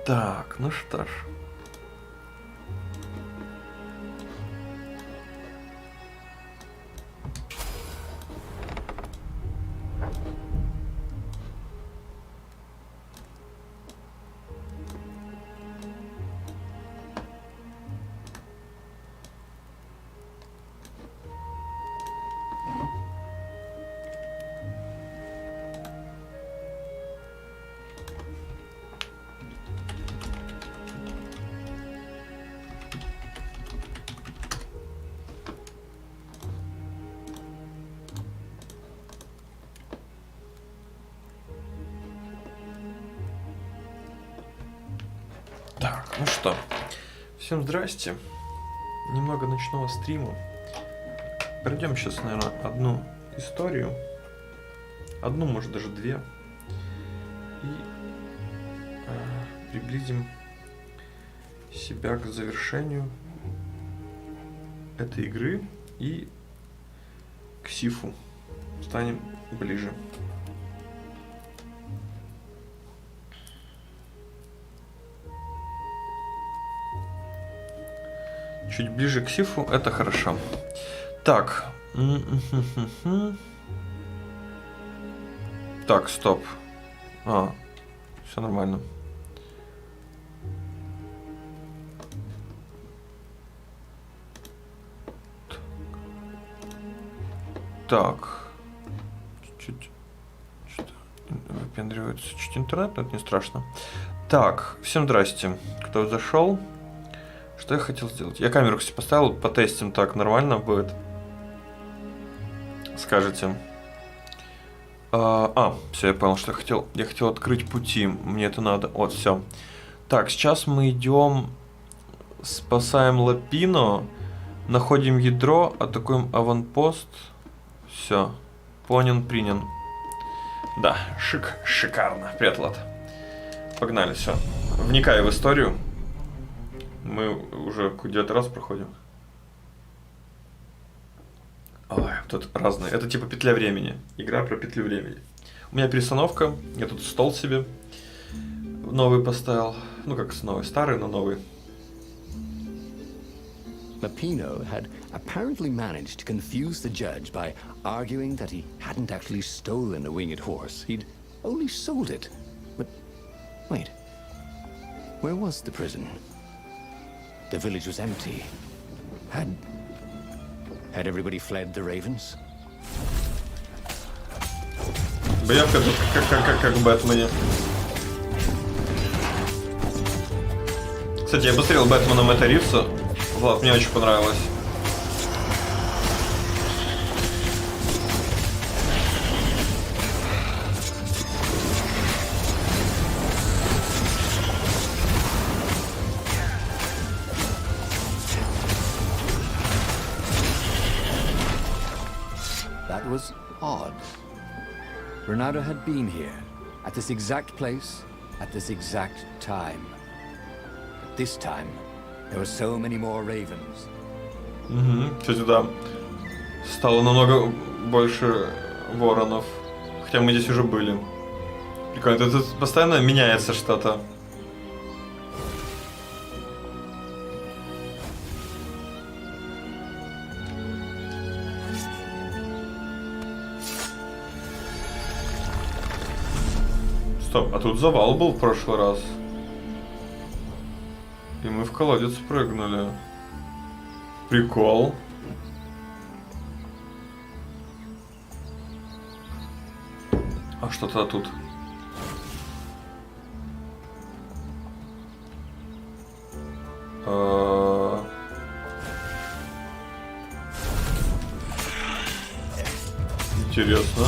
Так, ну что ж. Так, ну что, всем здрасте. Немного ночного стрима. Пройдем сейчас, наверное, одну историю. Одну, может, даже две. И приблизим себя к завершению этой игры и к Сифу станем ближе. Чуть ближе к Сифу, это хорошо. Так. Так, стоп. Все нормально. Так. Чуть-чуть. Что-то выпендривается чуть интернет, но это не страшно. Так, всем здрасте. Кто зашел? Что я хотел сделать? Я камеру, кстати, поставил, потестим, так нормально будет. Скажете. Все, я понял, что я хотел. Я хотел открыть пути. Мне это надо. Вот, все. Так, сейчас мы идем, спасаем Платину, находим ядро, атакуем аванпост. Все. Понят, принят. Да, шикарно. Привет, Влад. Погнали, все. Вникай в историю. Мы уже 9 раз проходим. Ой, тут разные. Это типа петля времени. Игра про петлю времени. У меня перестановка. Я тут стол себе новый поставил. Ну как новый, старый, но новый. Platinu had apparently managed to confuse the judge by arguing that he hadn't actually stolen a winged horse. He'd only sold it. But wait. Where was the prison? The village was empty. Had everybody fled the ravens? Боявка тут как в Бэтмене. Кстати, я посмотрел Бэтмена Мэтта Ривза. Влад, мне очень понравилось. That was odd. Ronaldo had been here, at this exact place, at this exact time. But this time, there were so many more ravens. Кстати, да. Стало намного больше воронов. Хотя мы здесь уже были. Прикольно. Тут постоянно меняется что-то. Стоп, а тут завал был в прошлый раз. И мы в колодец прыгнули. Прикол. А что-то тут. Интересно.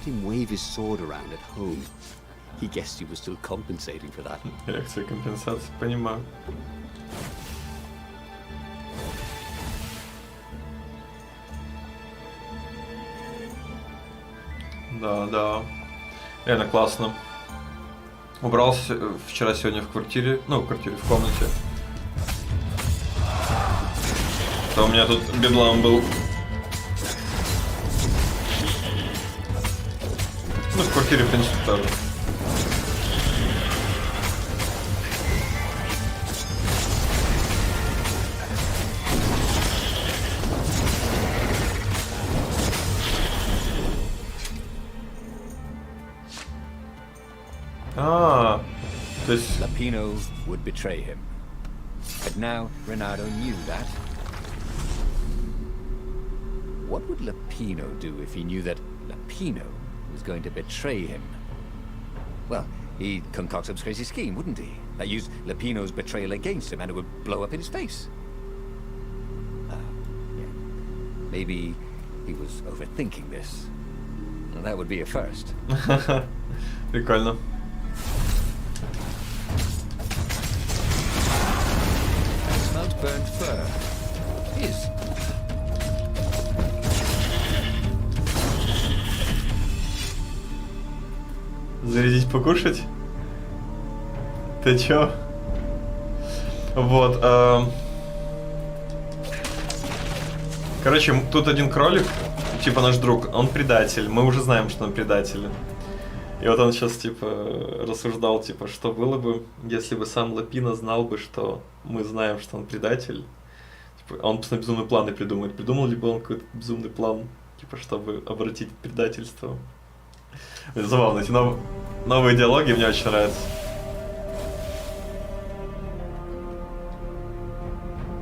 Him wave his sword around at home. He guessed you were still compensating for that. Реакция компенсации, понимаю. Да. Реально классно. Убрался вчера-сегодня в квартире. Ну, в комнате. что у меня тут бедлам был. Ну, в квартире, в принципе, тоже. То есть... Lapino would betray him. But now Renato knew that. What would Lapino do if he knew that Lapino was going to betray him? Well, he'd concoct some crazy scheme, wouldn't he? That used Lapino's betrayal against him and it would blow up in his face. Yeah. Maybe he was overthinking this. Well, that would be a first. Прикольно. Smells burnt fur. His. Зарядить покушать? Ты чё? Вот. Короче, тут один кролик, типа наш друг, он предатель. Мы уже знаем, что он предатель. И вот он сейчас, типа, рассуждал, типа, что было бы, если бы сам Лапино знал бы, что мы знаем, что он предатель. Типа, он постоянно безумные планы придумает. Придумал ли бы он какой-то безумный план, типа, чтобы обратить предательство? Это забавно, эти новые диалоги мне очень нравятся.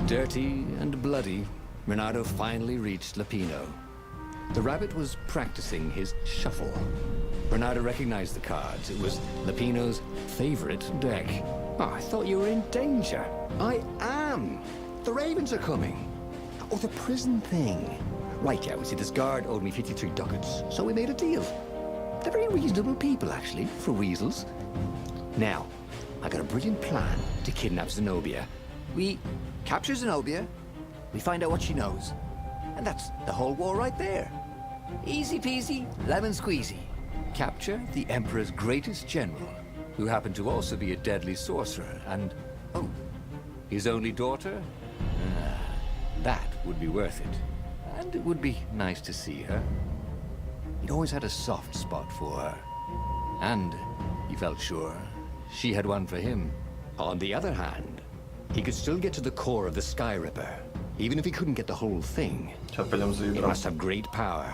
Dirty and bloody, Renato finally reached Lapino. The rabbit was practicing his shuffle. Renato recognized the cards. It was Lapino's favorite deck. Oh, I thought you were in danger. I am. The ravens are coming. Oh, the prison thing. Right, yeah, we see this guard owed me 53 ducats, so we made a deal. They're very reasonable people, actually, for weasels. Now, I got a brilliant plan to kidnap Zenobia. We capture Zenobia, we find out what she knows, and that's the whole war right there. Easy peasy, lemon squeezy. Capture the Emperor's greatest general, who happened to also be a deadly sorcerer, and, oh, his only daughter? That would be worth it. And it would be nice to see her. He'd always had a soft spot for her. And he felt sure she had one for him. On the other hand, he could still get to the core of the Sky Ripper, even if he couldn't get the whole thing. Сейчас пойдем за He ядром. must have great power.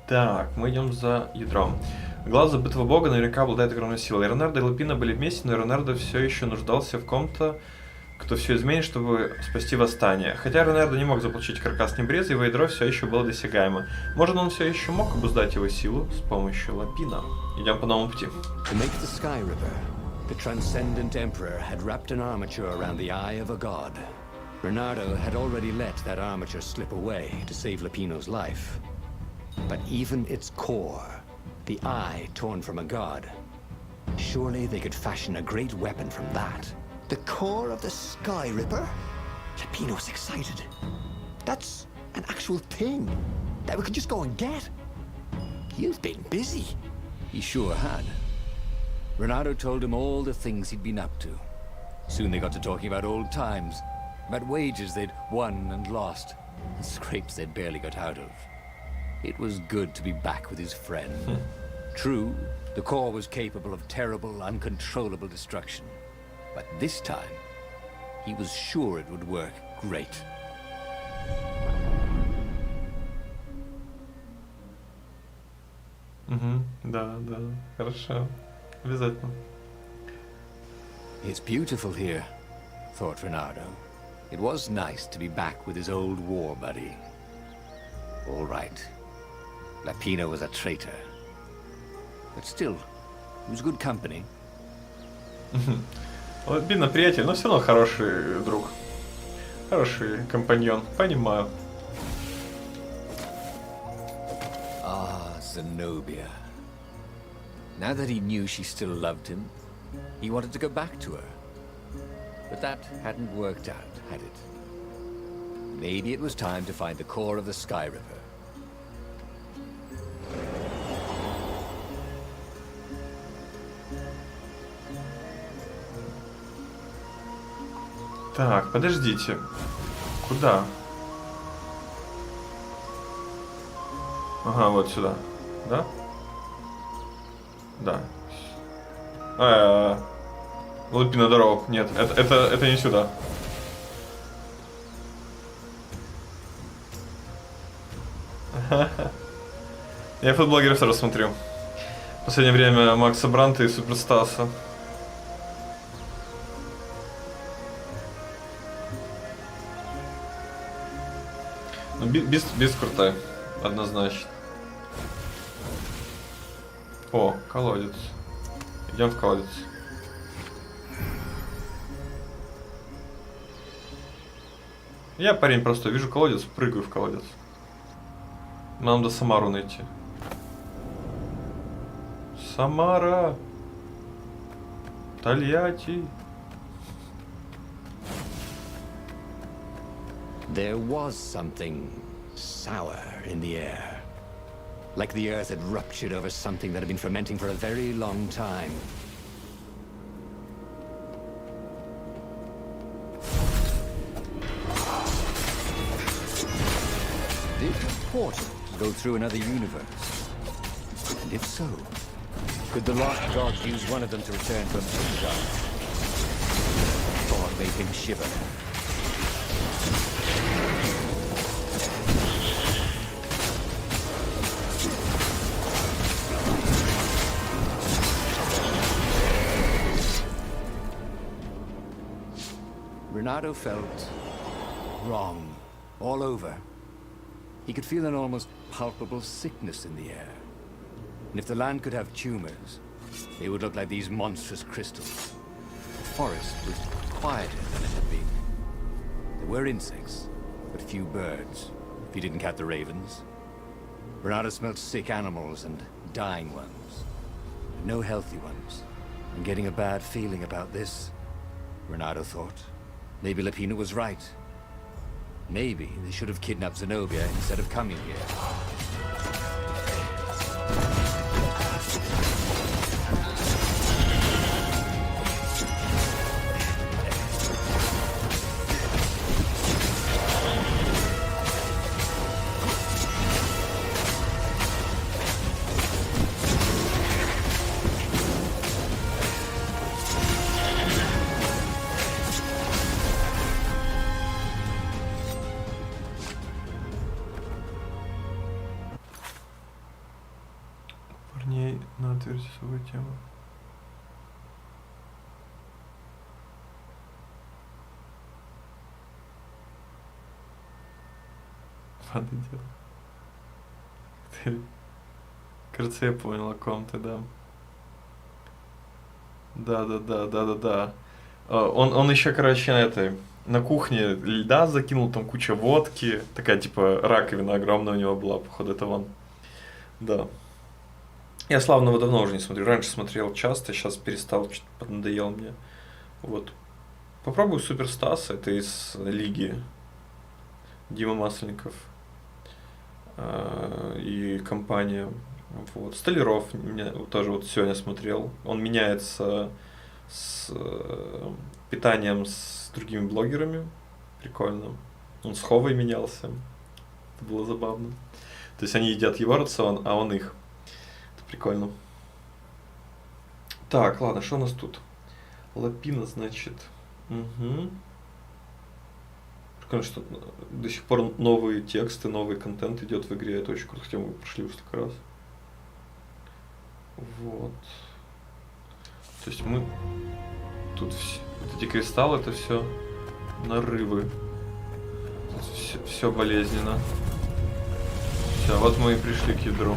Так, мы идем за ядром. Глаз забытого бога наверняка обладает огромной силой. Ронардо и Лапино были вместе, но Ронардо все еще нуждался в ком-то, кто все изменит, чтобы спасти восстание. Хотя Ронардо не мог заполучить каркас Небреза, его ядро все еще было досягаемо. Может, он все еще мог обуздать его силу с помощью Лапино. Идем по новому пути. To make the Sky Ripper, the transcendent Emperor had wrapped an armature around the eye of a god. Bernardo had already let that armature slip away to save Lapino's life. But even its core, the eye torn from a god, surely they could fashion a great weapon from that. The core of the Sky Ripper? Lapino's excited. That's an actual thing that we could just go and get. You've been busy. He sure had. Renato told him all the things he'd been up to. Soon they got to talking about old times, about wages they'd won and lost, and scrapes they'd barely got out of. It was good to be back with his friend. True, the core was capable of terrible, uncontrollable destruction. But this time, he was sure it would work great. Да, хорошо. Обязательно. It's beautiful here, thought Renato. It was nice to be back with his old war buddy. All right. Lapino was a traitor. But still, he was good company. Лапино приятель, но все равно хороший друг. Хороший компаньон, понимаю. Ah, Zenobia. Now that he knew she still loved him, he wanted to go back to her. But that hadn't worked out, had it? Maybe it was time to find the core of the Sky Ripper. Так, подождите. Куда? Ага, вот сюда. Да? Да. Лапина дорог. Нет, это не сюда. Я футблогеров тоже смотрю. В последнее время Макса Бранта и Суперстаса. Ну, без крутой. Однозначно. О, колодец. Идем в колодец. Я, парень, просто вижу колодец, прыгаю в колодец. Нам надо Самару найти. Самара. Тольятти. There was something sour in the air. Like the earth had ruptured over something that had been fermenting for a very long time. Did portals go through another universe? And if so, could the lost gods use one of them to return from Asgard? Thought made him shiver. Renato felt wrong all over. He could feel an almost palpable sickness in the air. And if the land could have tumors, they would look like these monstrous crystals. The forest was quieter than it had been. There were insects, but few birds, if you didn't count the ravens. Renato smelled sick animals and dying ones, but no healthy ones. And getting a bad feeling about this, Renato thought. Maybe Lapina was right. Maybe they should have kidnapped Zenobia instead of coming here. Парней на отверстие тему. Ладно, дело. Кажется, я понял, о ком ты, да. Да. Он еще, короче, на кухне льда закинул, там куча водки. Такая, типа, раковина огромная у него была, походу, это он. Да. Я славного давно уже не смотрю. Раньше смотрел часто, сейчас перестал, что-то поднадоел мне. Вот. Попробую Суперстаса, это из Лиги. Дима Масленников. И компания. Вот. Столяров тоже вот сегодня смотрел. Он меняется с питанием с другими блогерами. Прикольно. Он с Ховой менялся. Это было забавно. То есть они едят его рацион, а он их. Это прикольно. Так, ладно, что у нас тут? Лапина, значит. Угу. Прикольно, что до сих пор новые тексты, новый контент идет в игре. Это очень круто, хотя мы прошли уже столько раз. Вот. То есть мы тут вот эти кристаллы, это все нарывы. Все болезненно. Все, вот мы и пришли к ядру.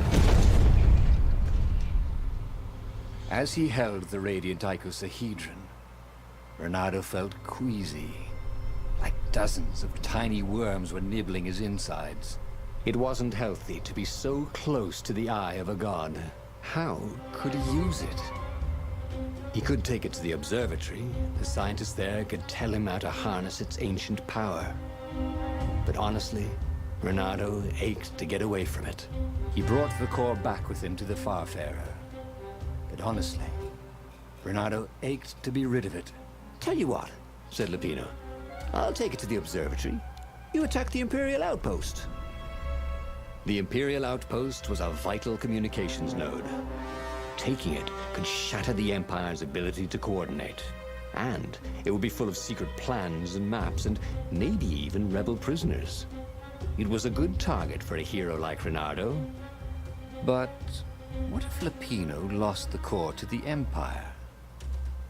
As he held the radiant icosahedron, Renato felt queasy, like dozens of tiny worms were nibbling his insides. It wasn't healthy to be so close to the eye of a god. How could he use it? He could take it to the observatory. The scientists there could tell him how to harness its ancient power. But honestly, Renato ached to get away from it. He brought the core back with him to the Farfarer. But honestly, Renato ached to be rid of it. Tell you what, said Lapino. I'll take it to the observatory. You attacked the Imperial outpost. The Imperial outpost was a vital communications node. Taking it could shatter the Empire's ability to coordinate. And it would be full of secret plans and maps and maybe even rebel prisoners. It was a good target for a hero like Reynardo. But what if Lapino lost the core to the Empire?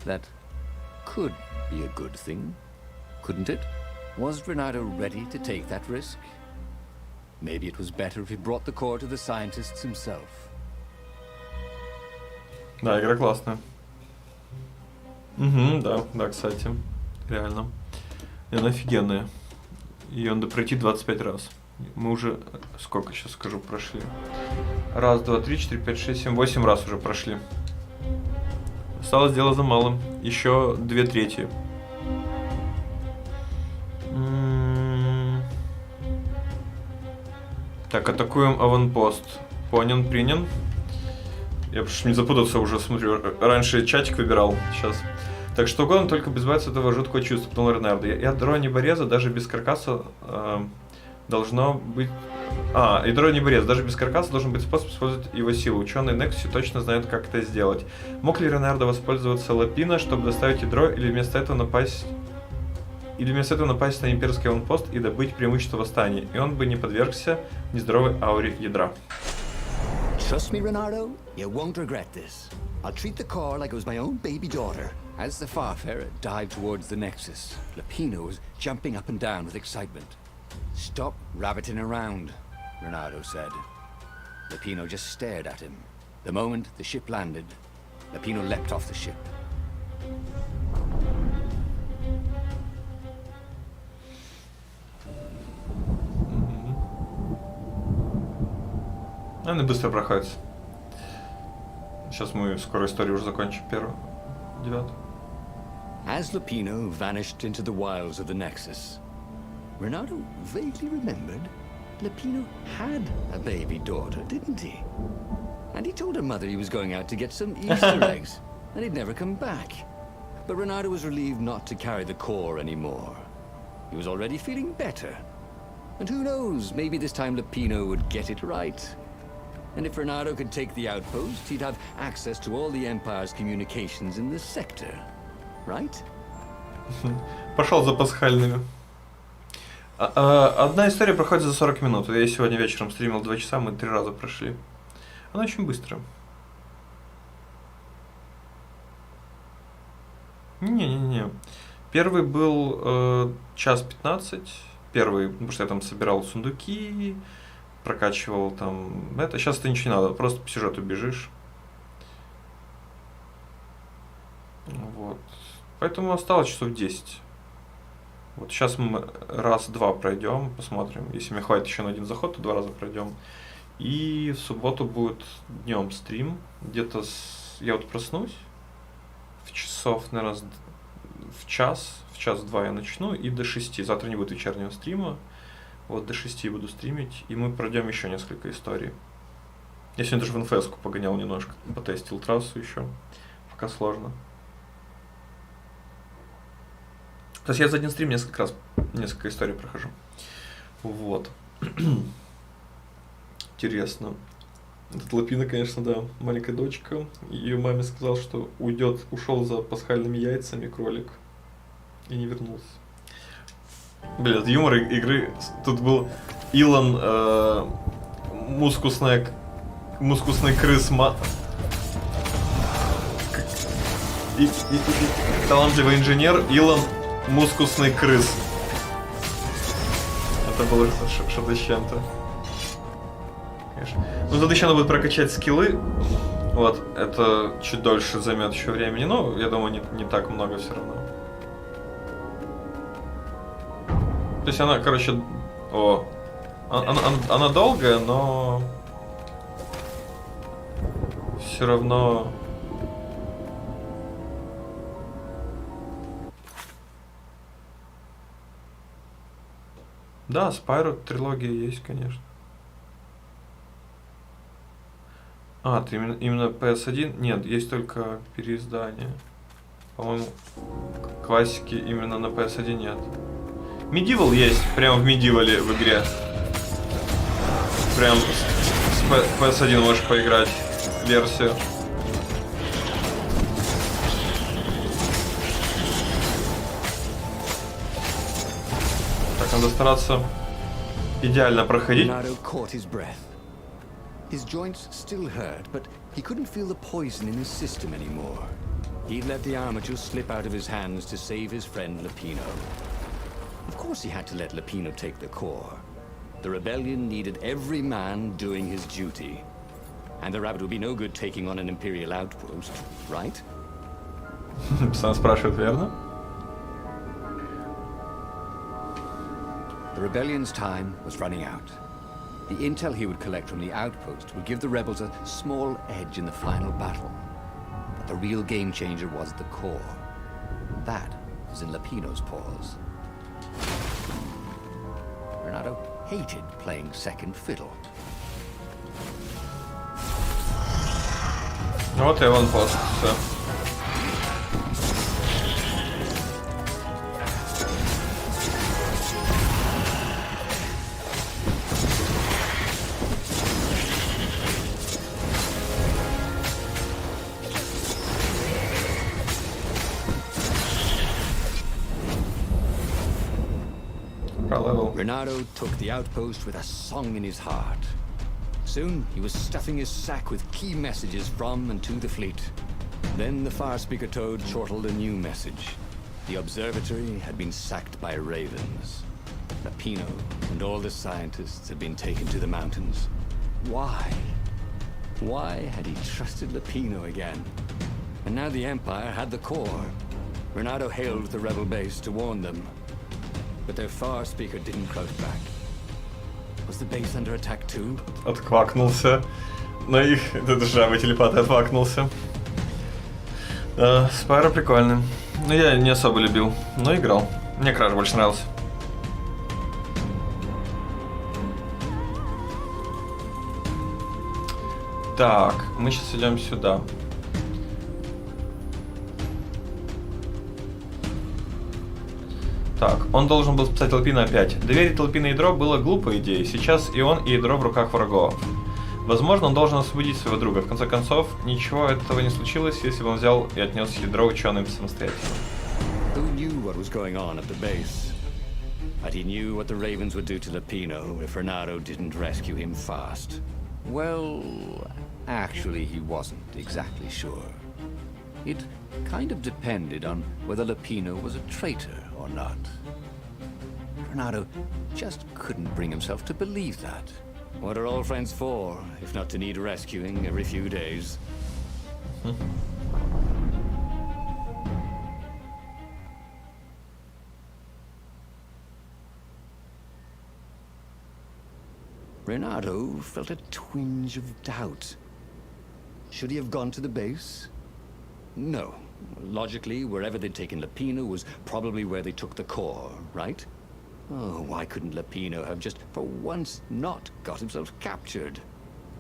That could be a good thing, couldn't it? Was Reynardo ready to take that risk? Maybe it was better if he brought the core to the scientists himself. Да, игра классная. Угу, да, кстати. Реально. И она офигенная. Ее надо пройти 25 раз. Мы уже, сколько сейчас скажу, прошли? Раз, два, три, 4, 5, 6, 7, 8 раз уже прошли. Осталось дело за малым. Еще 2/3. Так, атакуем аванпост. Понят, принят. Я прошу не запутаться уже, смотрю. Раньше чатик выбирал, сейчас. Так что угодно, только без избавиться от этого жуткого чувства, потом Ренардо. Ядро небореза даже без каркаса должно быть... ядро небореза даже без каркаса должен быть способ использовать его силу. Ученые Нексусе точно знают, как это сделать. Мог ли Ренардо воспользоваться Лапино, чтобы доставить ядро, или вместо этого напасть на имперский аванпост и добыть преимущество восстания, и он бы не подвергся нездоровой ауре ядра. Trust me, Reynardo, you won't regret this. I'll treat the core like it was my own baby daughter. As the Farfarer dived towards the Nexus, Lapino was jumping up and down with excitement. Stop rabbiting around, Reynardo said. Lapino just stared at him. The moment the ship landed, Lapino leapt off the ship. Они быстро проходятся. Сейчас мы скоро историю уже закончим, 9. As Lapino vanished into the wilds of the Nexus, Reynardo vaguely remembered Lapino had a baby daughter, didn't he? And he told her mother he was going out to get some Easter eggs, and he'd never come back. But Reynardo was relieved not to carry the core anymore. He was already feeling better. And who knows, maybe this time Lapino would get it right. And if Reynardo could take the outpost, he'd have access to all the Empire's communications in this sector. Right? Пошел за пасхальными. Одна история проходит за 40 минут. Я сегодня вечером стримил 2 часа, мы 3 раза прошли. Она очень быстро. Не. Первый был час 15. Первый, потому что я там собирал сундуки, прокачивал там это. Сейчас это ничего не надо, просто по сюжету бежишь. Вот. Поэтому осталось часов 10. Вот сейчас мы раз-два пройдем, посмотрим. Если мне хватит еще на один заход, то 2 раза пройдем. И в субботу будет днем стрим. Где-то я вот проснусь. В часов, наверное, в час-два я начну и до 6. Завтра не будет вечернего стрима. Вот до 6 буду стримить. И мы пройдем еще несколько историй. Я сегодня даже в НФС-ку погонял немножко. Потестил трассу еще. Пока сложно. То есть я за один стрим несколько историй прохожу. Вот. Интересно. Этот Лапино, конечно, да, маленькая дочка. Ее маме сказал, что ушел за пасхальными яйцами кролик. И не вернулся. Блин, юмор игры. Тут был Илон, мускусный крыс и талантливый инженер Илон мускусный крыс. Это было что-то с чем-то. Конечно. Ну, тут еще надо будет прокачать скиллы. Вот, это чуть дольше займет еще времени, но я думаю, не так много все равно. То есть она, короче, она долгая, но все равно. Да, Spyro трилогия есть, конечно. Ты именно PS1? Нет, есть только переиздание. По-моему, классики именно на PS1 нет. Medieval есть, прямо в Medieval в игре. Прям с PS1 можешь поиграть версию. Так, надо стараться идеально проходить. Renato caught his breath. His joints still hurt, but he couldn't feel the poison in his system anymore. He'd let the armature slip out of his hands to save his friend Lapino. Of course he had to let Lapino take the core. The rebellion needed every man doing his duty. And the rabbit would be no good taking on an imperial outpost, right? Сам спрашивает, верно? The rebellion's time was running out. The intel he would collect from the outpost would give the rebels a small edge in the final battle. But the real game changer was the core. That was in Lapino's paws. Renato hated playing second fiddle. Вот и он пост. Все. Renato took the outpost with a song in his heart. Soon, he was stuffing his sack with key messages from and to the fleet. Then the fire speaker toad chortled a new message. The observatory had been sacked by ravens. Lapino and all the scientists had been taken to the mountains. Why? Why had he trusted Lapino again? And now the Empire had the core. Renato hailed the rebel base to warn them. But their fire speaker didn't crouch back. Was the base under attack too? Отквакнулся. Но их... Этот жабый телепат отвакнулся. Спайро прикольный. Но я не особо любил, но играл. Мне Краш больше нравился. Так, мы сейчас идем сюда. Так, он должен был спасать Лапино опять. Доверить Лапино ядро было глупой идеей. Сейчас и он, и ядро в руках врагов. Возможно, он должен освободить своего друга. В конце концов, ничего этого не случилось, если бы он взял и отнес ядро ученым самостоятельно. Who knew what was going on at the base? But he knew what the ravens would do to Lapino if Renato didn't rescue him fast. Well, actually, he wasn't exactly sure. It kind of depended on whether Lapino was a traitor or not. Renato just couldn't bring himself to believe that. What are old friends for, if not to need rescuing every few days? Renato felt a twinge of doubt. Should he have gone to the base? No. Logically, wherever they'd taken Lapino was probably where they took the core, right? Oh, why couldn't Lapino have just, for once, not got himself captured?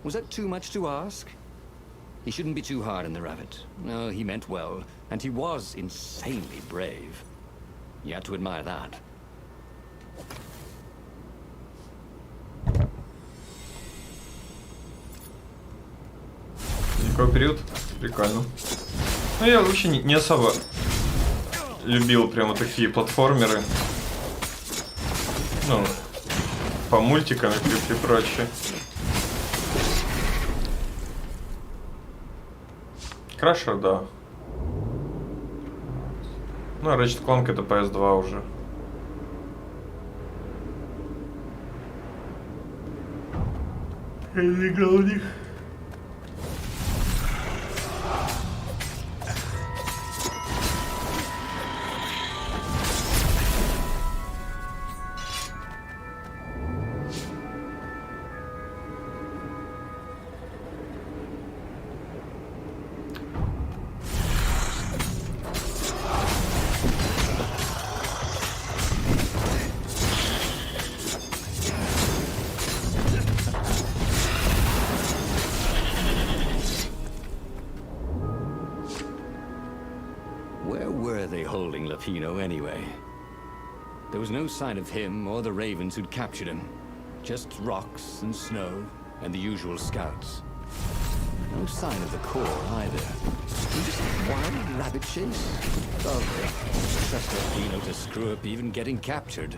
Was that too much to ask? He shouldn't be too hard on the rabbit. No, he meant well, and he was insanely brave. You had to admire that. Такой период? Прикольно. Ну, я вообще не особо любил прямо такие платформеры. Ну, по мультикам и прочее. Крашер, да. Ну, а Ratchet Clank это PS2 уже. Я не играл в них. Where were they holding Lapino anyway? There was no sign of him or the ravens who'd captured him. Just rocks and snow and the usual scouts. No sign of the core either. Just a wild rabbit chase? Oh, trust Plotino to screw up even getting captured.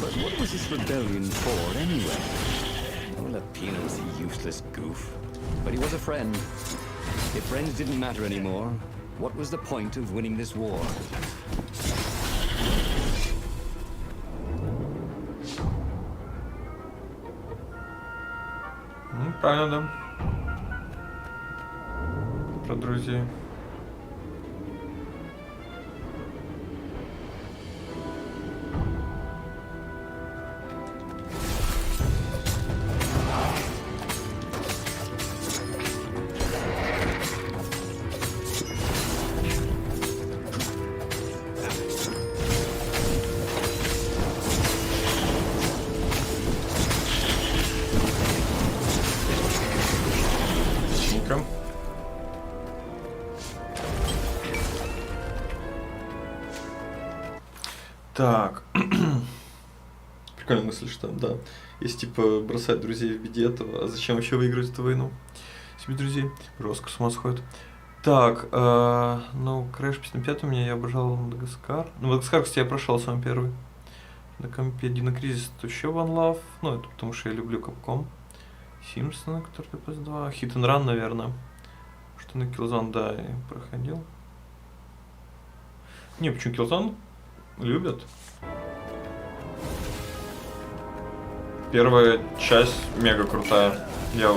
But what was this rebellion for anyway? Oh, Plotino was a useless goof. But he was a friend. If friends didn't matter anymore, what was the point of winning this war? Правильно, да. Про друзей. Так. Прикольная мысль, что да. Если типа бросать друзей в беде, то а зачем вообще выиграть эту войну? Себе друзей. Жестко с ума сходит. Так, ну, Crash 55 у меня, я обожал Мадагаскар. Ну, Мадагаскар, кстати, я прошел сам первый. На компе Дина Кризис, то еще One Love. Ну, это потому что я люблю Capcom. Симпсона, который PS2. Hit and Run, наверное. Что на Killzone, да, я проходил. Не, почему Killzone? Любят. Первая часть мега крутая. Я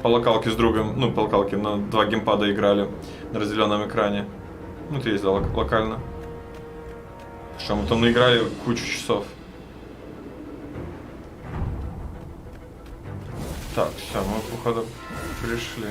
по локалке с другом, ну, по локалке на 2 геймпада играли на разделенном экране. Ну, ты ездил локально. Что мы там наиграли кучу часов. Так, все, мы, походу, пришли.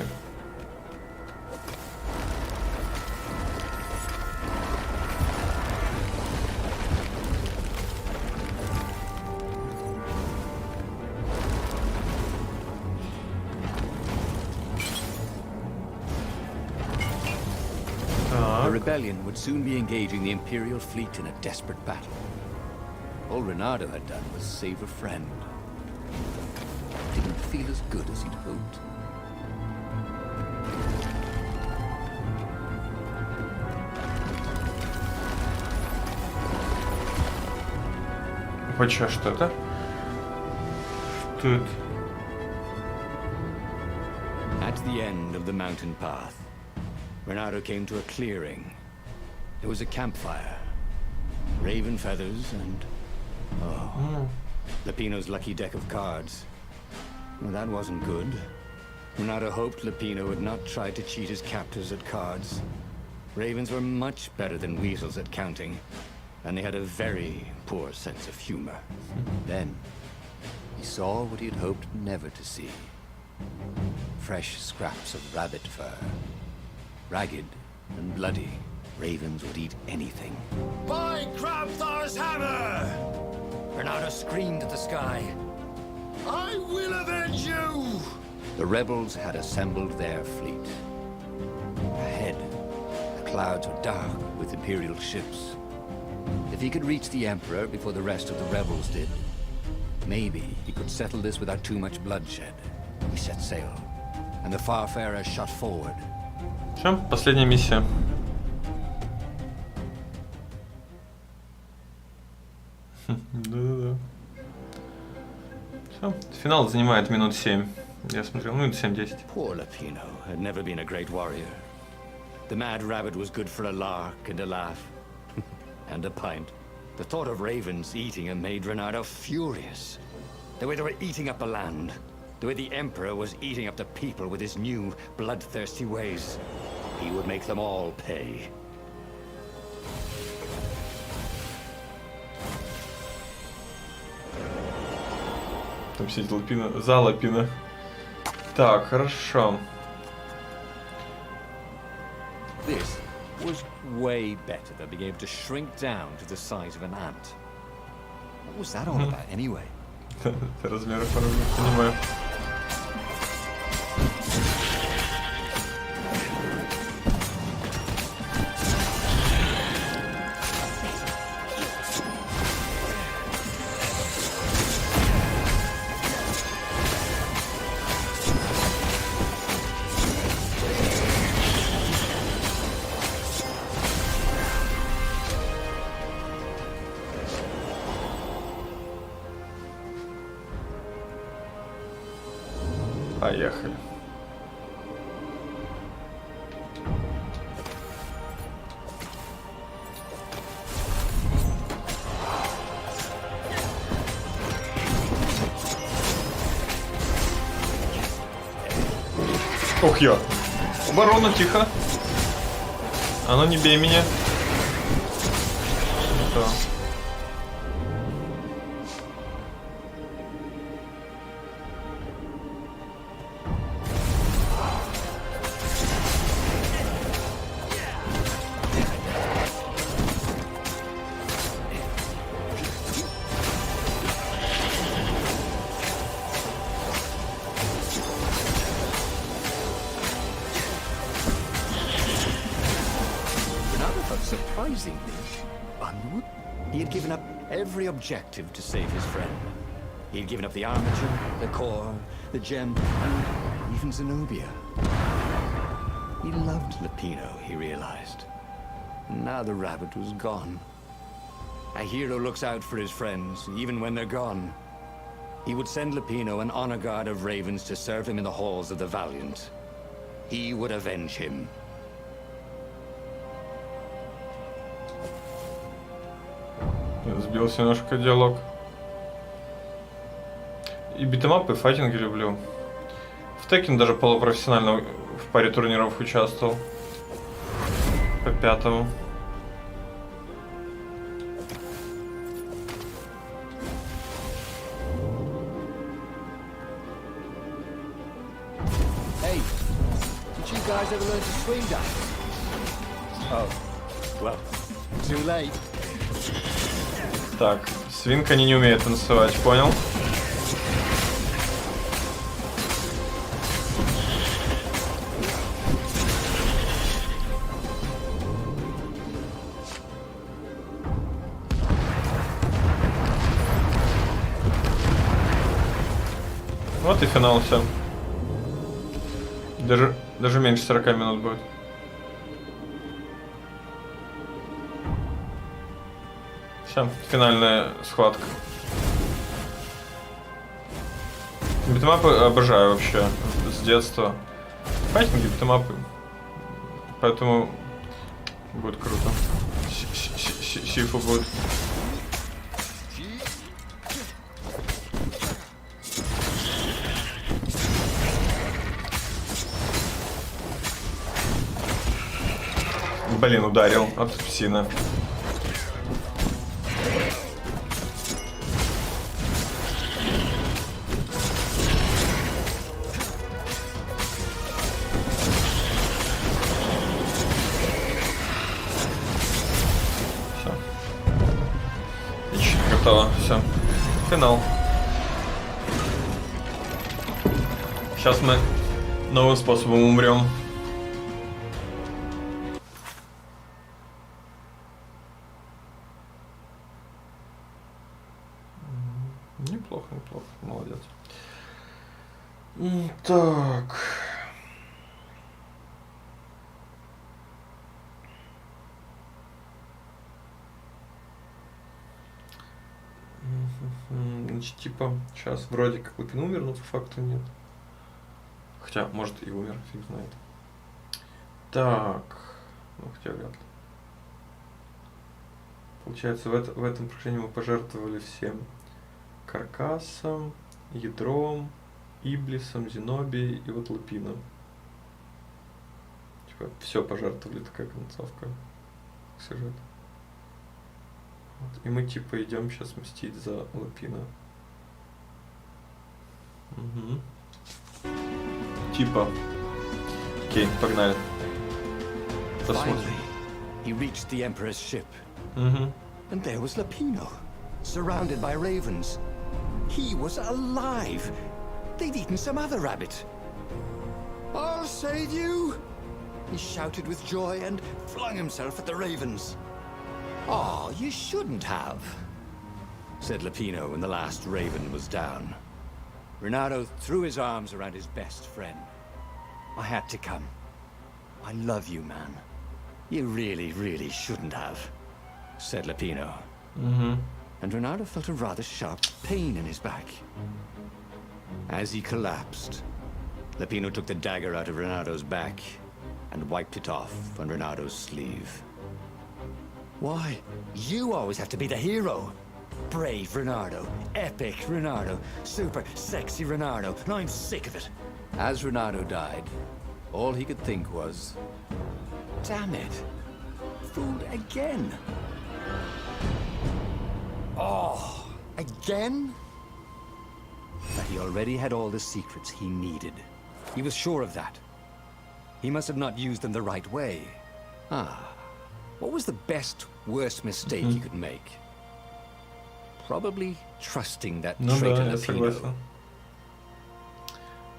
The rebellion would soon be engaging the Imperial fleet in a desperate battle. All Reynardo had done was save a friend. Didn't feel as good as he'd hoped. Почему что это? Что это? At the end of the mountain path, Reynardo came to a clearing. There was a campfire, raven feathers, and Lupino's lucky deck of cards. Well, that wasn't good. Reynardo hoped Lupino would not try to cheat his captors at cards. Ravens were much better than weasels at counting, and they had a very poor sense of humor. Then, he saw what he had hoped never to see. Fresh scraps of rabbit fur. Ragged and bloody, ravens would eat anything. By Grabthar's hammer! Reynardo screamed at the sky. I will avenge you! The rebels had assembled their fleet. Ahead, the clouds were dark with Imperial ships. If he could reach the Emperor before the rest of the rebels did, maybe he could settle this without too much bloodshed. He set sail, and the Farfarer shot forward. Все, последняя миссия. Да-да-да. Все, финал занимает минут 7. Я смотрел, ну, 7-10. Poor Lupino had never been a great warrior. The mad rabbit was good for a lark and a laugh. And a pint. The thought of ravens eating him made Reynardo furious. The way they were eating up the land. The way the Emperor was eating up the people with his new, bloodthirsty ways. He would make them all pay. Там сидит Лапина, за Лапина. Так, хорошо. This was way better than being able to shrink down to the size of an ant. What was that all about anyway? Размеры по-разному, понимаю. Поехали. Ох, я. Оборона, тихо. А ну не бей меня. Да. Surprisingly, unwood. He had given up every objective to save his friend. He had given up the armature, the core, the gem, and even Zenobia. He loved Lapino, he realized. And now the rabbit was gone. A hero looks out for his friends, even when they're gone. He would send Lapino an honor guard of ravens to serve him in the halls of the valiant. He would avenge him. Сбился немножко диалог. И битэмапы, и файтинги люблю. В Текен даже полупрофессионально в паре турниров участвовал. По 5-му. Hey, did you guys ever learn to swing dance? Oh, well, too late. Так, свинка не умеет танцевать, понял? Вот и финал, все. Даже меньше 40 минут будет. Все, финальная схватка. Битэмапы обожаю вообще с детства. Файтинги, битэмапы. Поэтому будет круто. Сифу будет. Блин, ударил от псина. Все. Финал. Сейчас мы новым способом умрем. Неплохо, неплохо. Молодец. Так. Значит, типа, сейчас вроде как Платину умер, но по факту нет. Хотя, может, и умер, фиг знает. Так. Ну, хотя вряд ли. Получается, в этом прохождении мы пожертвовали всем. Каркасом, ядром, Иблисом, Зенобией и вот Лапином. Типа, все пожертвовали, такая концовка. Сюжет. Вот. И мы типа идем сейчас мстить за Лапина. Угу. Типа. Окей, погнали. Посмотрим. He reached the Emperor's ship. Угу. And there was Lapino, surrounded by ravens. He was alive. They'd eaten some other rabbit. I'll save you! He shouted with joy and flung himself at the ravens. Oh, you shouldn't have, said Lapino when the last raven was down. Renato threw his arms around his best friend. I had to come. I love you, man. You really, really shouldn't have, said Lapino. Mm-hmm. And Renato felt a rather sharp pain in his back. As he collapsed, Lapino took the dagger out of Renado's back and wiped it off on Renado's sleeve. Why? You always have to be the hero. Brave Renardo, epic Renardo, super sexy Renardo. No, I'm sick of it. As Renardo died, all he could think was, damn it, food again. Oh, again? But he already had all the secrets he needed. He was sure of that. He must have not used them the right way. What was the best, worst mistake he could make? Probably trusting that traitor я Lapino. согласен.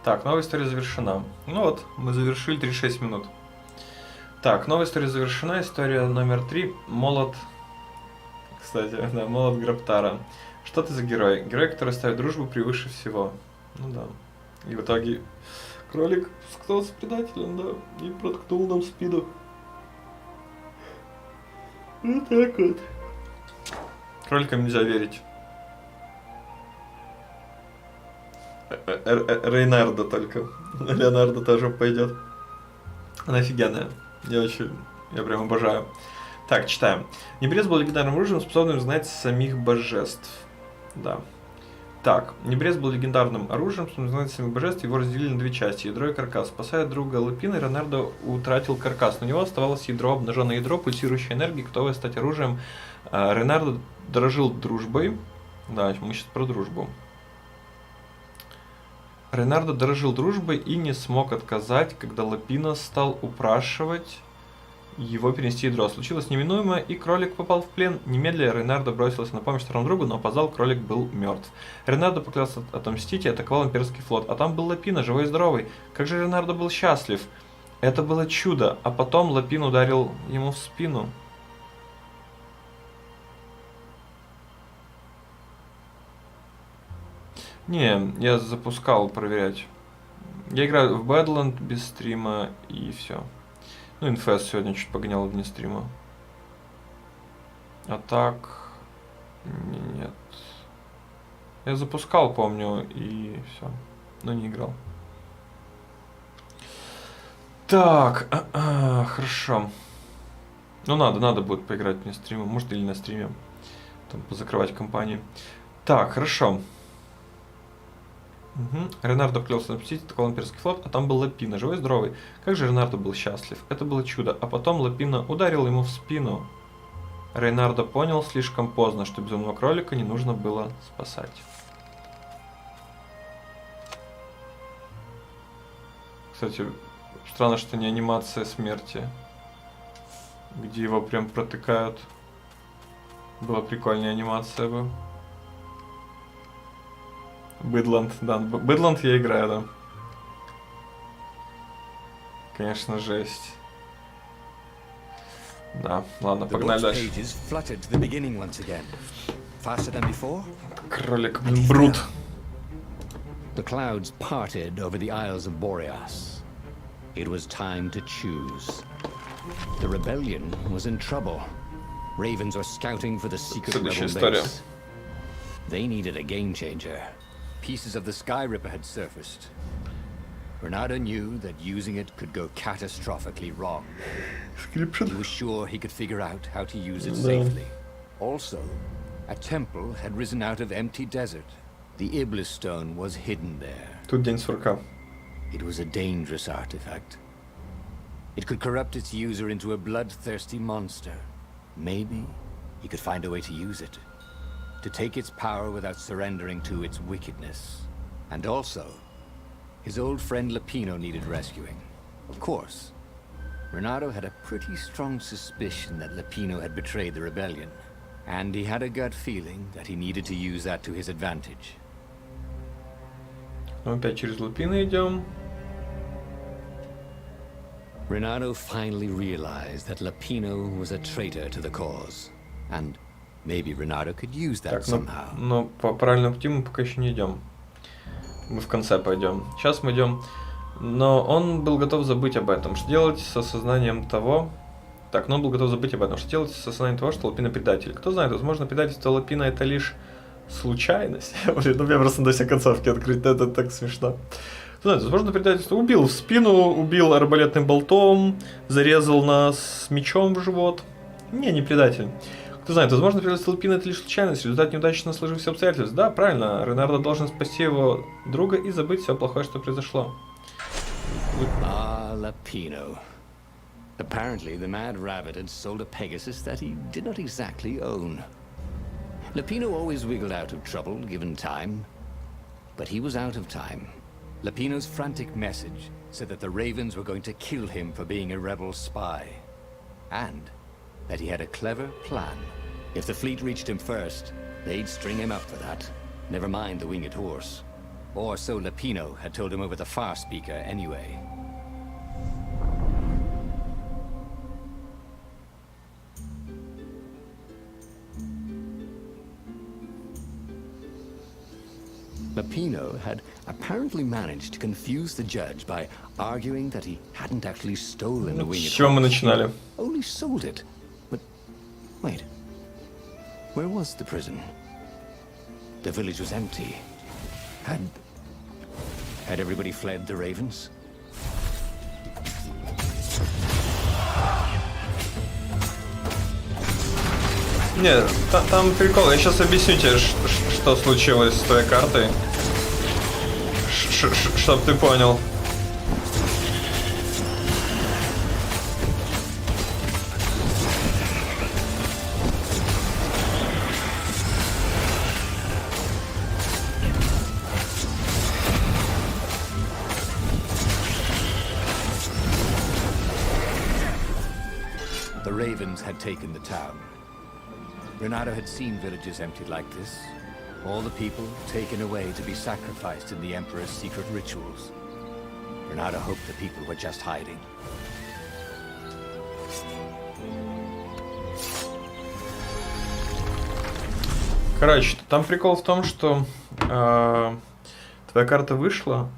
Так, новая история завершена. Ну вот, мы завершили 36 минут. Так, новая история завершена. История номер 3. Молот... Кстати, да, молот Граптара. Что ты за герой? Герой, который ставит дружбу превыше всего. Ну да. И в итоге кролик стал предателем, да, и проткнул нам спину. Вот так вот. Кроликам нельзя верить. Рейнардо только. Леонардо тоже пойдет. Она офигенная. Я прям обожаю. Так, читаем. Небрез был легендарным оружием, способным изгнать самих божеств. Да. Так, Небрез был легендарным оружием, способным изгнать самих божеств. Его разделили на две части. Ядро и каркас. Спасая друга Лапина, Ренардо утратил каркас. На него оставалось ядро, обнаженное ядро, пульсирующей энергии, готовое стать оружием. Ренардо дорожил дружбой. Да, мы сейчас про дружбу. Ренардо дорожил дружбой и не смог отказать, когда Лапино стал упрашивать его перенести ядро. Случилось неминуемое, и кролик попал в плен. Немедля Ренардо бросился на помощь второму другу, но опоздал, кролик был мертв. Ренардо поклялся отомстить и атаковал имперский флот. А там был Лапино, живой и здоровый. Как же Ренардо был счастлив. Это было чудо. А потом Лапино ударил ему в спину. Не, я запускал проверять. Я играю в Badland без стрима и все. Ну, инфест сегодня чуть погонял вне стрима. А так... Нет. Я запускал, помню, и все. Но не играл. Так, хорошо. Ну, надо будет поиграть вне стрима. Может, или на стриме. Там позакрывать компании. Так, хорошо. Ренардо поклялся отомстить, атаковал имперский флот, а там был Лапино, живой и здоровый. Как же Ренардо был счастлив. Это было чудо. А потом Лапино ударил ему в спину. Ренардо понял слишком поздно, что безумного кролика не нужно было спасать. Кстати, странно, что не анимация смерти, где его прям протыкают. Была прикольная анимация бы. Бэдланд, да. Бэдланд я играю, да. Конечно, жесть. Да, ладно, погнали дальше. Кролик, брут. The clouds parted over the Isles of Boreas. It was time to choose. The rebellion was in trouble. Ravens were scouting for the secret rebel base. They needed a game changer. Pieces of the Sky Ripper had surfaced. Renardo knew that using it could go catastrophically wrong. He was sure he could figure out how to use it safely. Also, a temple had risen out of empty desert. The Iblis stone was hidden there. Тут день сурка. It was a dangerous artifact. It could corrupt its user into a bloodthirsty monster. Maybe he could find a way to use it. To take its power without surrendering to its wickedness. And also, his old friend Lapino needed rescuing. Of course, Renardo had a pretty strong suspicion that Lapino had betrayed the rebellion. And he had a gut feeling that he needed to use that to his advantage. Мы опять через Лапино идем. Renardo finally realized that Lapino was a traitor to the cause. And maybe Renardo could use that somehow. Но по правильному пути мы пока еще не идем. Мы в конце пойдем. Сейчас мы идем. Но он был готов забыть об этом. Что делать с осознанием того... Так, но он был готов забыть об этом. Что делать с осознанием того, что Лапино предатель? Кто знает, возможно, предательство Лапино это лишь Случайность? Блин, ну мне просто до сей концовки открыть, это так смешно. Знаете, возможно, предательство. Убил в спину, убил арбалетным болтом, зарезал нас мечом в живот. Не предатель. Кто знает, возможно, предательство Лапина это лишь случайность, результат неудачно сложившихся обстоятельств. Да, правильно, Ренардо должен спасти его друга и забыть все плохое, что произошло. Ah, Lapino. Apparently, the Mad Rabbit had sold a Pegasus that he did not exactly own. Lapino always wiggled out of trouble, given time. But he was out of time. Lapino's frantic message said that the Ravens were going to kill him for being a rebel spy. And that he had a clever plan. If the fleet reached him first, they'd string him up for that. Never mind the winged horse. Or so Lapino had told him over the far speaker anyway. Lapino had apparently managed to confuse the judge by arguing that he hadn't actually stolen the winged horse. С чего мы начинали? Only sold it. But wait. Where was the prison? The village was empty. Had everybody fled the Ravens? Нет, там прикол. Я сейчас объясню тебе, что случилось с твоей картой. Чтоб ты понял. The Ravens had taken the town. Renato had seen villages emptied like this. All the people taken away to be sacrificed in the Emperor's secret rituals. Renato hoped the people were just hiding. Короче, там прикол в том, что твоя карта вышла.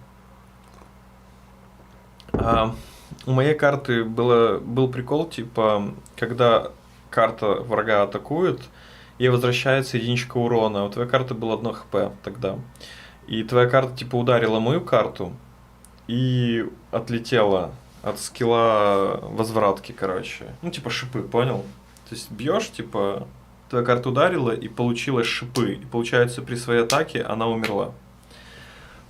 У моей карты был прикол, типа, когда карта врага атакует, ей возвращается единичка урона, а у твоей карты было 1 хп тогда. И твоя карта, типа, ударила мою карту и отлетела от скилла возвратки, короче. Ну, типа, шипы, понял? То есть бьешь, типа, твоя карта ударила и получила шипы. И получается, при своей атаке она умерла.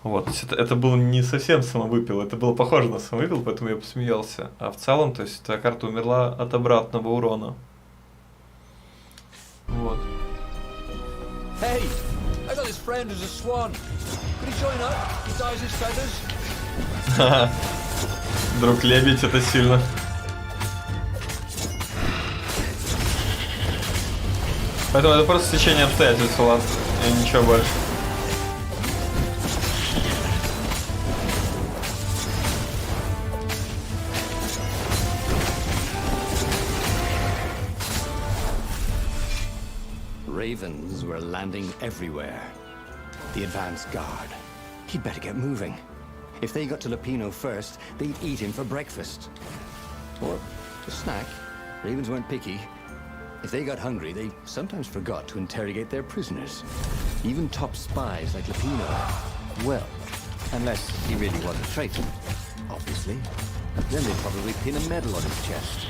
Вот, то есть это был не совсем самовыпил, это было похоже на самовыпил, поэтому я посмеялся. А в целом, то есть твоя карта умерла от обратного урона. Вот. Hey, I got this friend who's a swan. Could he join up? He dyes his feathers. Друг лебедь, это сильно. Поэтому это просто стечение обстоятельств, ладно, и ничего больше. Ravens were landing everywhere. The advance guard. He'd better get moving. If they got to Lapino first, they'd eat him for breakfast. Or a snack. Ravens weren't picky. If they got hungry, they sometimes forgot to interrogate their prisoners. Even top spies like Lapino. Well, unless he really was a traitor, obviously. Then they'd probably pin a medal on his chest.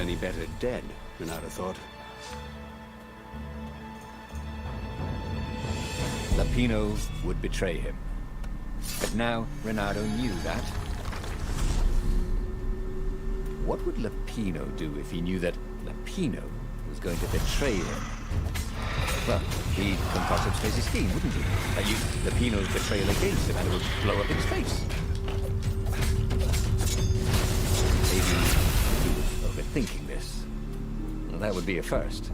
Any better dead, Renato thought. Lapino would betray him. But now Renato knew that. What would Lapino do if he knew that Lapino was going to betray him? Well, he'd concoct a crazy scheme, wouldn't he? Use Lapino's betrayal against him and it would blow up in his face. Maybe thinking this. Well, that would be a first.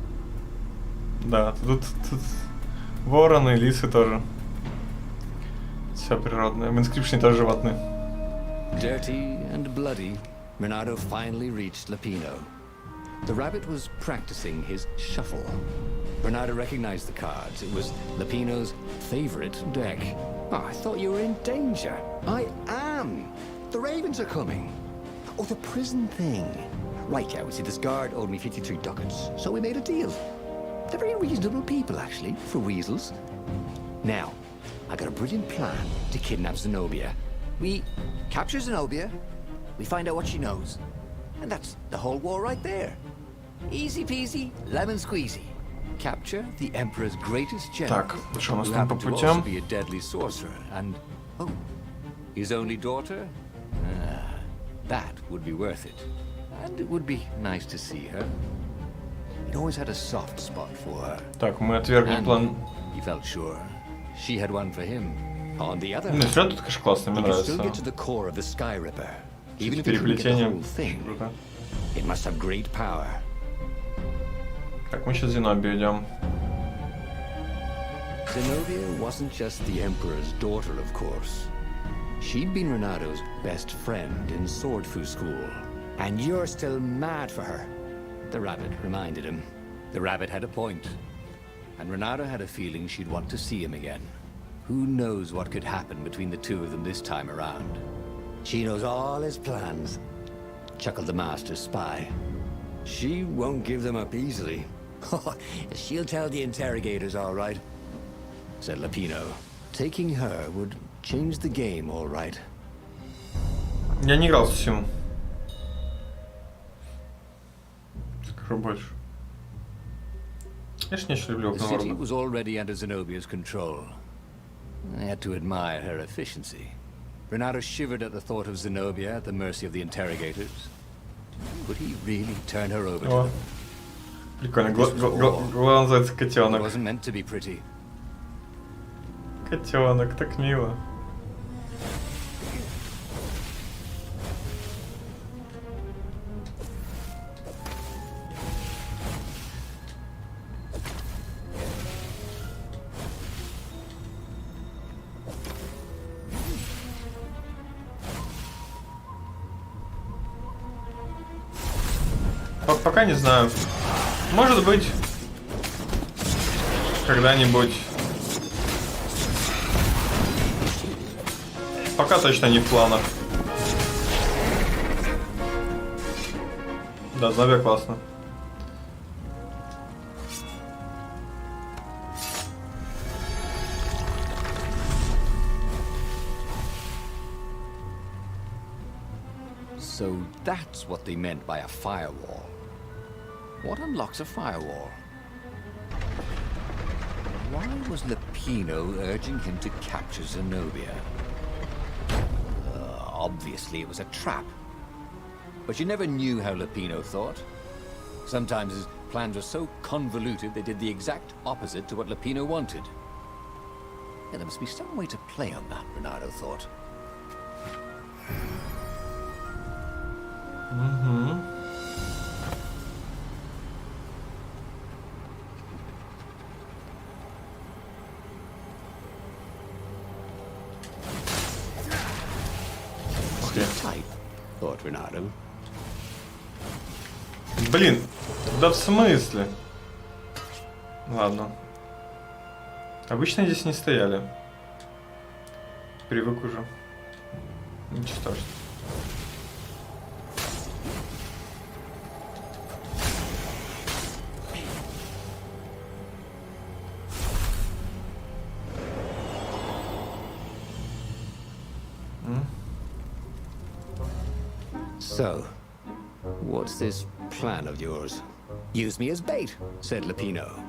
Да, тут вороны, лисы тоже. Все природное. В инскрипшене тоже животные. Dirty and bloody, Renato finally reached Lapino. The rabbit was practicing his shuffle. Bernardo recognized the cards. It was Lapino's favorite deck. Oh, I thought you were in danger. I am. The Ravens are coming. Oh, the prison thing. Right, yeah, we see this guard owed me 53 ducats, so we made a deal. They're very reasonable people, actually, for weasels. Now, I got a brilliant plan to kidnap Zenobia. We capture Zenobia, we find out what she knows, and that's the whole war right there. Easy peasy, lemon squeezy. Capture the Emperor's greatest general, Так, что у нас who там по happened to also путям? be a deadly sorcerer, and, oh, his only daughter? That would be worth it. And it would be nice to see her. He'd always had a soft spot for her. Так, мы отвергли And план. he felt sure she had one for him. On the other Ну, hand, сюжет тут, конечно, классный, мне he could still get нравится. to the core of the Sky Ripper. Even С if he couldn't get the переплетением. whole thing, Круто. it must have great power. Так, мы сейчас Зенобию идем. Zenobia wasn't just the Emperor's daughter, of course. She'd been Renado's best friend in Sword Fu school. And you're still mad for her. The rabbit reminded him. The rabbit had a point. And Renato had a feeling she'd want to see him again. Who knows what could happen between the two of them this time around? She knows all his plans, chuckled the master spy. She won't give them up easily. She'll tell the interrogators, all right, said Lapino. Taking her would change the game, all right. Я не играл с Сим. Скажу больше. Я ж не очень люблю The city Open World. was already under Zenobia's control. I had to admire her efficiency. Renato shivered at the thought of Zenobia at the mercy of the interrogators. Would he really turn her over to О, them? прикольно. Глава называется It котенок. wasn't meant to be pretty. Котенок, так мило. Пока не знаю. Может быть, когда-нибудь. Пока точно не в планах. Да, Знобия классно. So that's what they meant by a firewall. What unlocks a firewall? Why was Lapino urging him to capture Zenobia? Obviously it was a trap. But you never knew how Lapino thought. Sometimes his plans were so convoluted they did the exact opposite to what Lapino wanted. Yeah, there must be some way to play on that, Renato thought. Tight, thought Renato. Блин, да в смысле? Ладно. Обычно здесь не стояли. Привык уже. Ничего страшного. So, what's this plan of yours? Use me as bait, said Lapino.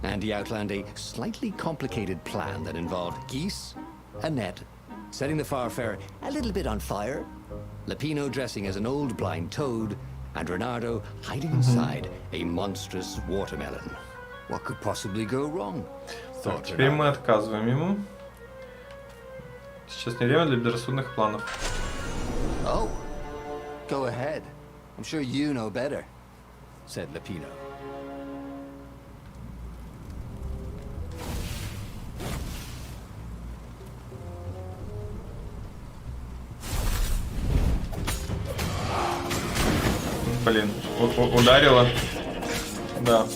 And he outlined a slightly complicated plan that involved geese, a net, setting the Farfarer a little bit on fire, Lapino dressing as an old blind toad, and Renato hiding inside a monstrous watermelon. What could possibly go wrong? Так, Thought теперь мы Renato. отказываем ему. Сейчас не время для безрассудных планов. Oh, go ahead. I'm sure you know better, said Lapino. Блин, ударило. Да.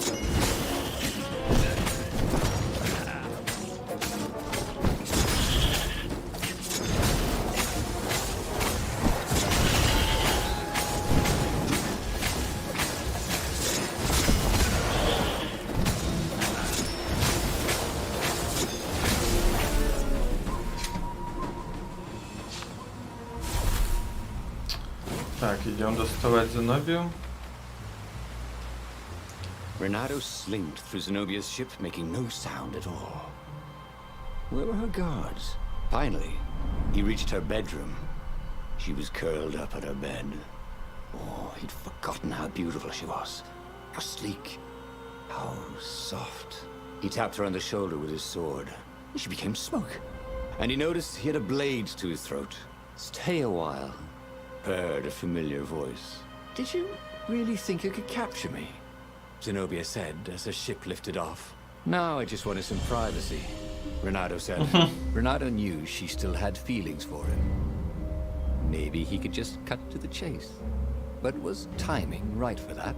идем доставать Зенобию. Renato slinked through Zenobia's ship, making no sound at all. Where were her guards? Finally, he reached her bedroom. She was curled up at her bed. Oh, he'd forgotten how beautiful she was. How sleek. How soft. He tapped her on the shoulder with his sword. She became smoke. And he noticed he had a blade to his throat. Stay a while. Heard a familiar voice. Did you really think you could capture me? Zenobia said as the ship lifted off. No, I just wanted some privacy, Renato said. Renato knew she still had feelings for him. Maybe he could just cut to the chase. But was timing right for that?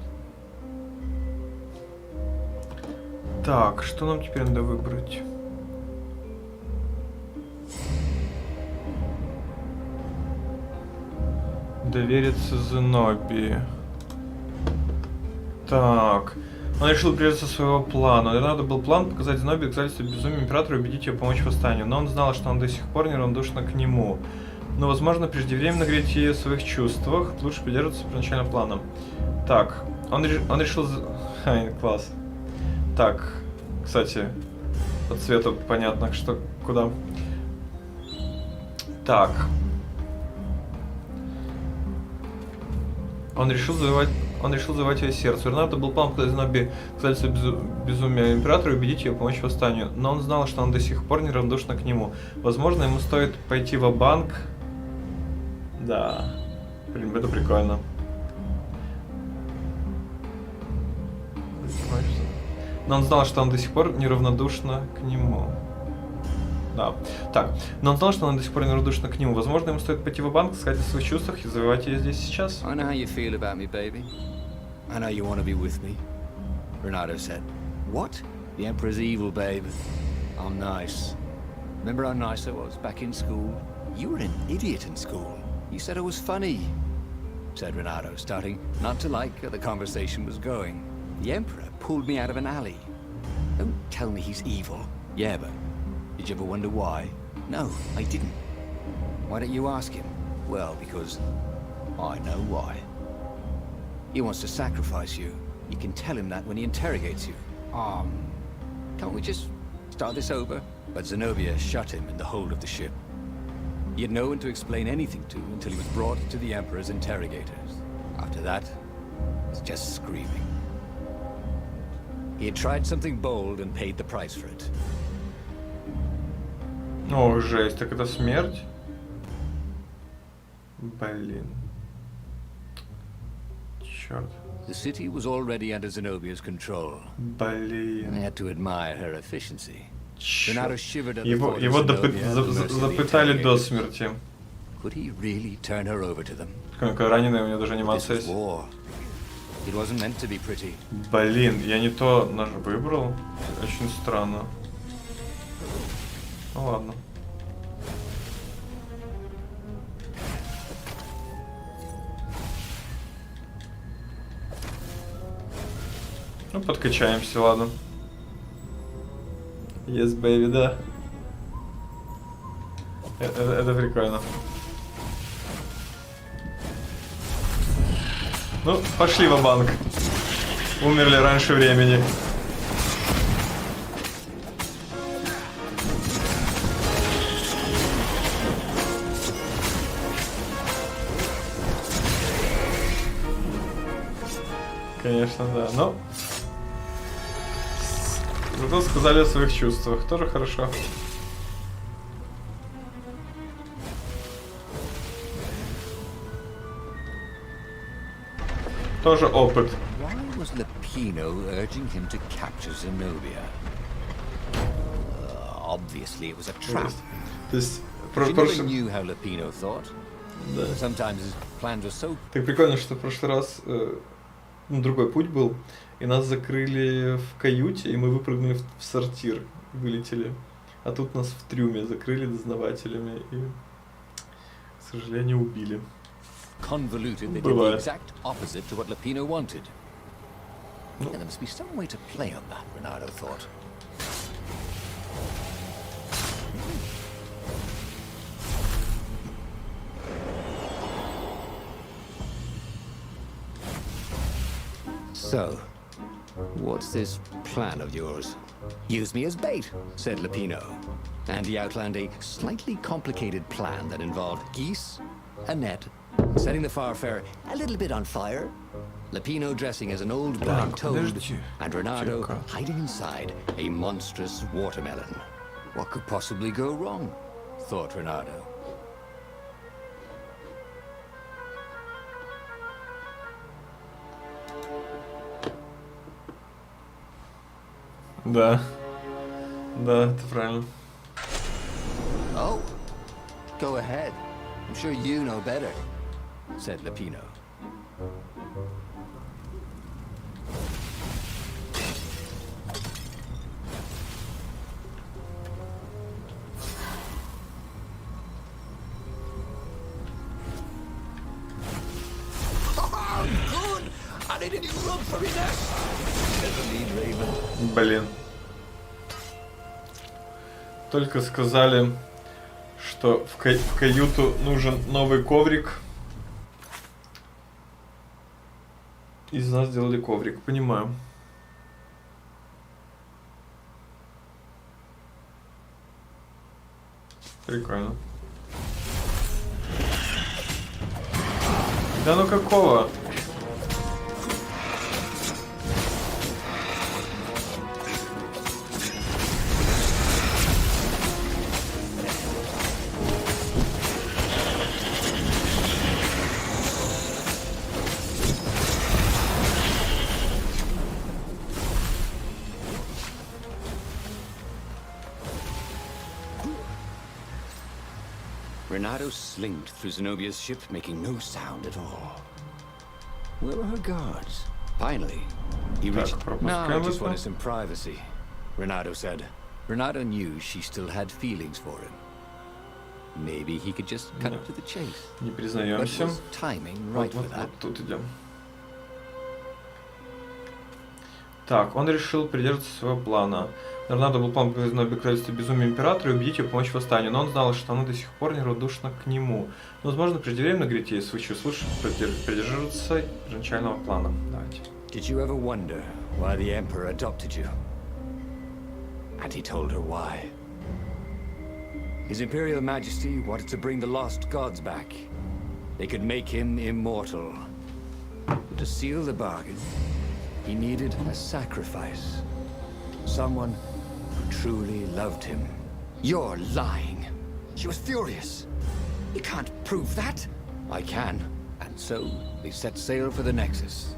Так, что нам теперь надо выбрать? Довериться Зенобии. Так. Он решил придерживаться своего плана. Надо был план показать Зенобии доказательства безумия императора и убедить ее помочь восстанию. Но он знал, что он до сих пор неравнодушна к нему. Но, возможно, преждевременно говорить ей о своих чувствах. Лучше придерживаться первоначальным планом. Так. Он решил... Ай, класс. Так. Кстати, по цвету понятно, что куда. Так. Он решил завоевать ее сердце. Ренато был план показать Зенобии доказательства безумия императора и убедить ее помочь восстанию. Но он знал, что он до сих пор неравнодушна к нему. Возможно, ему стоит пойти ва-банк. Да. Блин, это прикольно. Но он знал, что он до сих пор неравнодушна к нему. Да. Так. Но он знал, что он до сих пор неравнодушна к нему. Возможно, ему стоит пойти в банк, сказать о своих чувствах и завоевать ее здесь сейчас. I know how you feel about me, baby. I know you want to be with me. Renato said. What? The Emperor's evil, babe. I'm nice. Remember how nice I was back in school? You were an idiot in school. You said I was funny, said Renato, starting not to like how the conversation was going. The Emperor pulled me out of an alley. Don't tell me he's evil. Yeah, but did you ever wonder why? No, I didn't. Why don't you ask him? Well, because I know why. He wants to sacrifice you. You can tell him that when he interrogates you. Can't we just start this over? But Zenobia shut him in the hold of the ship. He had no one to explain anything to until he was brought to the Emperor's interrogators. After that, it's just screaming. He had tried something bold and paid the price for it. О, жесть, так это смерть? Блин. Черт. The city was already under Zenobia's control. Блин. I had to admire her efficiency. Черт. Его запытали до смерти. Could he really turn her over to them? Какой раненый, у него даже анимация есть. It wasn't meant to be pretty. Блин, я не то нож выбрал. Очень странно. Ну ладно. Ну, подкачаемся, ладно. Yes, baby, да. Это прикольно. Ну, пошли в банк. Умерли раньше времени. Конечно, да. Но зато сказали о своих чувствах. Тоже хорошо. Тоже опыт. Why was Lapino urging him to capture Zenobia? Obviously it was a trap. То есть, She never knew how Lapino thought. Да. Sometimes his plans were so... Так прикольно, что в прошлый раз другой путь был, и нас закрыли в каюте, и мы выпрыгнули в сортир, вылетели. А тут нас в трюме закрыли дознавателями и, к сожалению, убили. Convoluted, they did the exact opposite to what Lapino wanted. Yeah, there must be some way to play on that, Renato thought. So, what's this plan of yours? Use me as bait, said Lapino. And he outlined a slightly complicated plan that involved geese, a net, setting the Farfarer a little bit on fire, Lapino dressing as an old blind toad, and Renato hiding inside a monstrous watermelon. What could possibly go wrong? Thought Renato. Да. Да, это правильно. Oh, go ahead. I'm sure you know better, said Lapino. Oh, good! I need a new rug for me nest. Never need Raven. Блин. Только сказали, что в каюту нужен новый коврик. Из нас сделали коврик, понимаю. Прикольно. Да ну какого? Renato slinked through Zenobia's ship, making no sound at all. Where were her guards? Finally, he reached... No, I just wanted some privacy, Renato said. Renato knew she still had feelings for him. Maybe he could just cut to the chase. Не But признаемся. was timing right for that? Вот тут идем. Так, он решил придерживаться своего плана. Надо был план показать королевство безумия императора и убедить ее помочь восстанию, но он знал, что она до сих пор неравнодушна к нему. Но, возможно, преждевременно говорить ей, в случае лучше придерживаться изначального плана. Давайте. Did you ever wonder why the Emperor adopted you? And he told her why. His Imperial Majesty wanted to bring the lost gods back. They could make him immortal. But to seal the bargain, he needed a sacrifice. Someone who truly loved him. You're lying. She was furious. You can't prove that. I can. And so they set sail for the Nexus.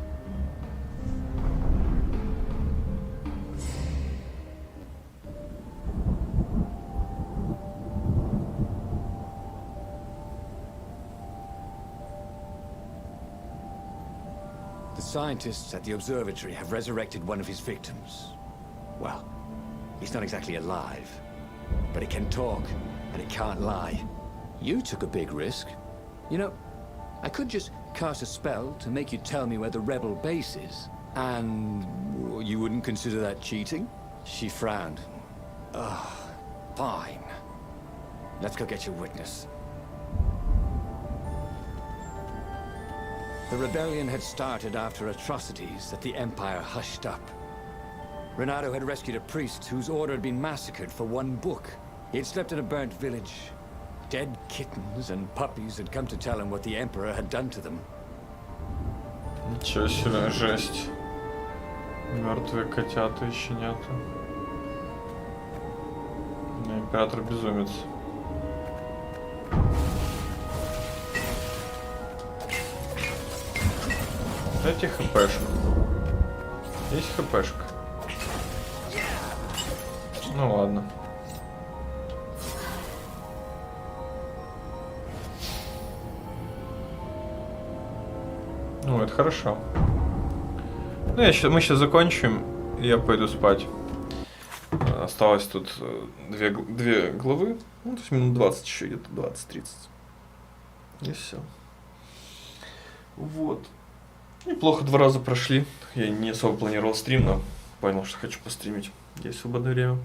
The scientists at the observatory have resurrected one of his victims. Well, he's not exactly alive, but he can talk, and he can't lie. You took a big risk. You know, I could just cast a spell to make you tell me where the rebel base is, and you wouldn't consider that cheating? She frowned. Ugh, fine. Let's go get your witness. The rebellion had started after atrocities that the Empire hushed up. Renato had rescued a priest whose order had been massacred for one book. He had slept in a burnt village. Dead kittens and puppies had come to tell him what the Emperor had done to them. Ничего себе, жесть. Мертвые котята и щенята. Император безумец. Дайте хпшку. Есть хпшка? Ну ладно. Ну, это хорошо. Ну, мы сейчас закончим, и я пойду спать. Осталось тут две главы. Ну, то есть минут 20 еще, где-то 20-30. И все. Вот. Неплохо 2 раза прошли. Я не особо планировал стрим, но понял, что хочу постримить. Есть свободное время.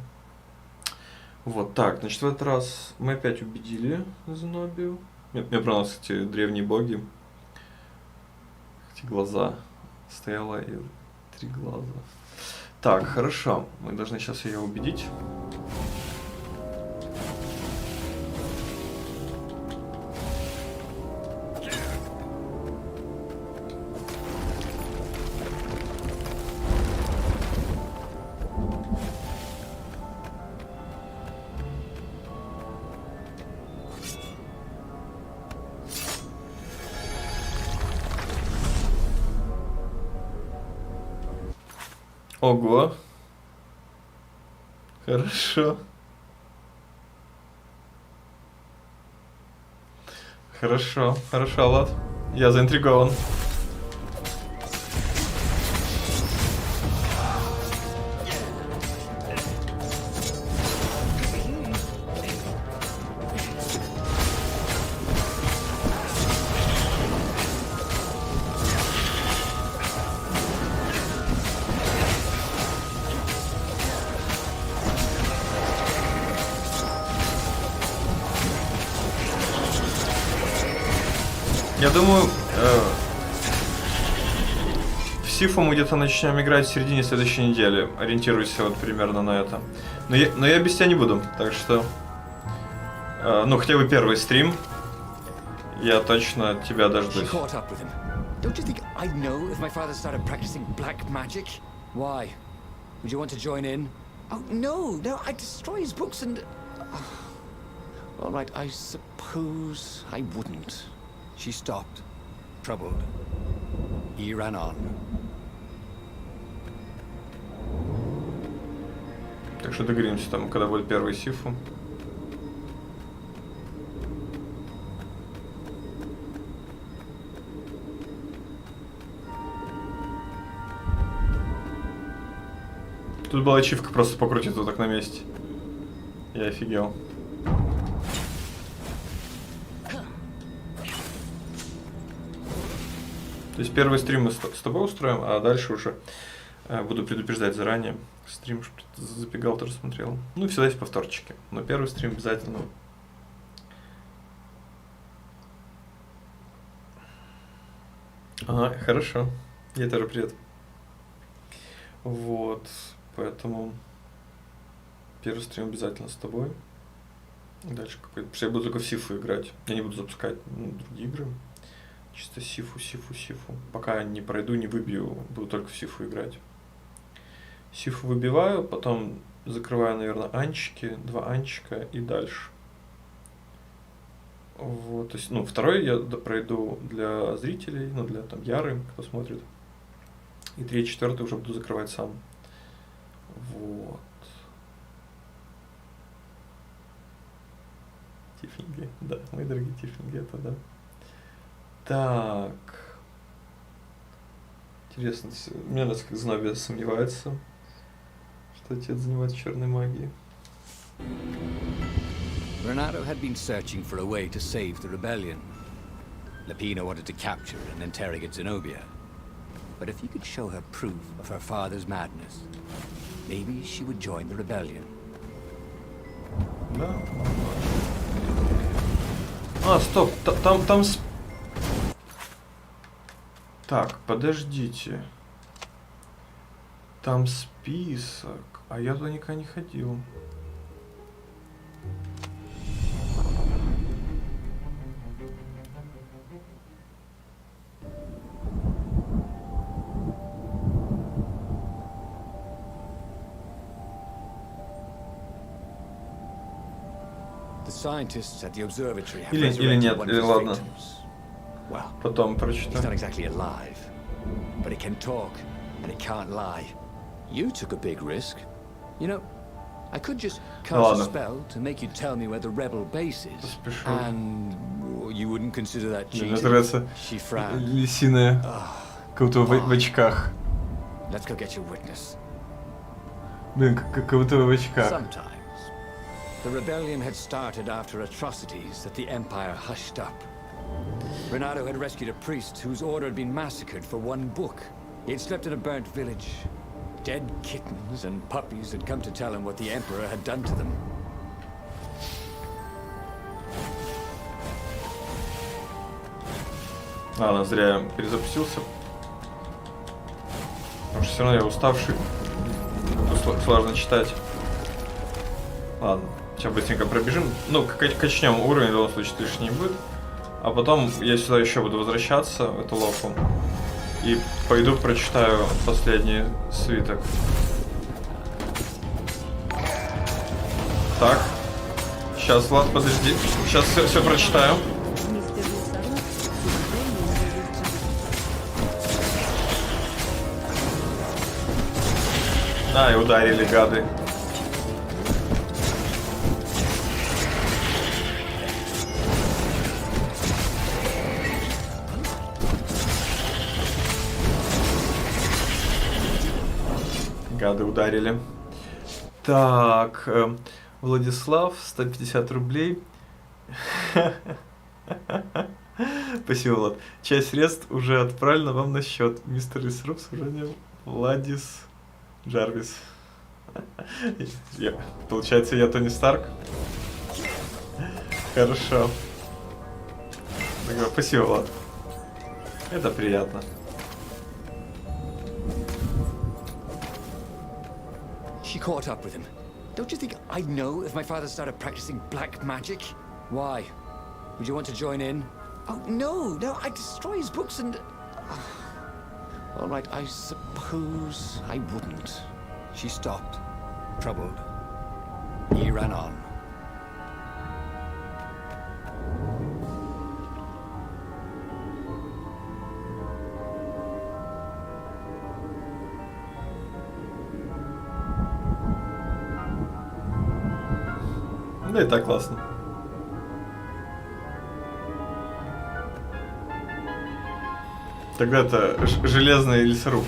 Вот, так, значит, в этот раз мы опять убедили Зенобию. Мне понравились эти древние боги. Эти глаза. Стояла и 3 глаза. Так, хорошо. Мы должны сейчас ее убедить. Ого. Хорошо. Хорошо, хорошо, Влад. Я заинтригован. Я думаю, в Сифу мы где-то начнем играть в середине следующей недели. Ориентируюсь вот примерно на это. Но я без тебя не буду, так что... ну, хотя бы первый стрим. Я точно тебя дождусь. Don't you think I'd know if my father started practicing black magic? Why? Would you want to join in? Oh, no, I'd destroy his books and... All right, I suppose I wouldn't. She stopped, troubled. He ran on. Так что договоримся там, когда будет первый Сифу. Тут была ачивка просто покрутить вот так на месте. Я офигел. То есть первый стрим мы с тобой устроим, а дальше уже буду предупреждать заранее. Стрим, чтобы ты забегал, тоже смотрел. Ну, всегда есть повторчики. Но первый стрим обязательно. Ага, хорошо. Ей тоже привет. Вот, поэтому первый стрим обязательно с тобой. Дальше какой-то. Потому что я буду только в Сифу играть. Я не буду запускать другие игры. Чисто Сифу. Пока не пройду, не выбью, буду только в Сифу играть. Сифу выбиваю, потом закрываю, наверное, анчики, 2 анчика и дальше. Вот, то есть, ну, второй я пройду для зрителей, ну, для там Яры, кто смотрит. И 3-й, 4-й уже буду закрывать сам. Вот. Тиффинги, да, мои дорогие тиффинги, это да. Так. Интересно, мне нравится, как Знобия сомневается, что отец занимается черной магией. Renato had been searching for a way to save the rebellion. Lapino wanted to capture and interrogate Zenobia. But if he could show her proof of her father's madness, maybe she would join the rebellion. Да. А, стоп, там... Так, подождите. Там список, а я туда никогда не ходил. Scientists at the observatory have Или нет, one или of his ладно. victims. Well, Потом he's not прочитаю. exactly alive, but he can talk and he can't lie. You took a big risk. You know, I could just cast a spell to make you tell me where the rebel base is, and you wouldn't consider that cheating. She frowned. Лисиная, как будто в очках. Let's go get your witness. Блин, как будто в очках. Sometimes. The rebellion had started after atrocities that the Empire hushed up. Renato had rescued a priest whose order had been massacred for one book. He had slept in a burnt village. Dead kittens and puppies had come to tell him what the Emperor had done to them. Ладно, зря я перезапустился. Потому что все равно я уставший. Тут сложно читать. Ладно, сейчас быстренько пробежим. Ну, качнем уровень, в любом случае лишний не будет. А потом я сюда еще буду возвращаться, в эту локу. И пойду прочитаю последний свиток. Так. Сейчас, Влад, подожди. Сейчас все прочитаю. А, и ударили, гады. Гады ударили. Так, Владислав, 150 рублей. Спасибо, Влад. Часть средств уже отправлена вам на счет. Мистер Исруп с уважением, Владис Джарвис. Получается, я Тони Старк. Хорошо. Спасибо, Влад. Это приятно. She caught up with him. Don't you think I'd know if my father started practicing black magic? Why? Would you want to join in? Oh, no, I'd destroy his books and... All right, I suppose I wouldn't. She stopped, troubled. He ran on. Да и так классно. Тогда-то железный лесоруб.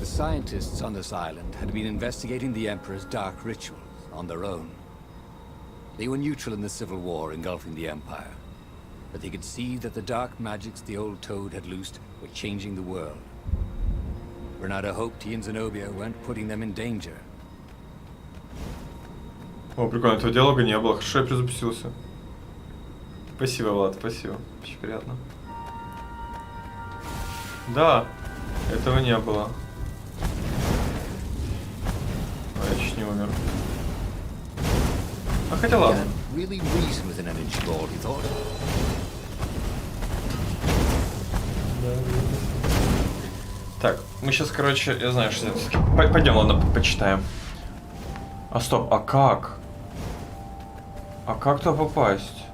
The scientists on this island had been investigating the Emperor's dark rituals on their own. They were neutral in the civil war engulfing the Empire, but they could see that the dark magics the old Toad had loosed were changing the world. Bernardo hoped he and Zenobia weren't putting them in danger. О, прикольно, этого диалога не было. Хорошо, я перезапустился. Спасибо, Влад, спасибо. Очень приятно. Да, этого не было. А, я чуть не умер. А хотя ладно. Really reason with an energy ball, he thought. Так, мы сейчас, короче, я знаю, что все-таки... Пойдем, ладно, почитаем. А стоп, а как? А как туда попасть?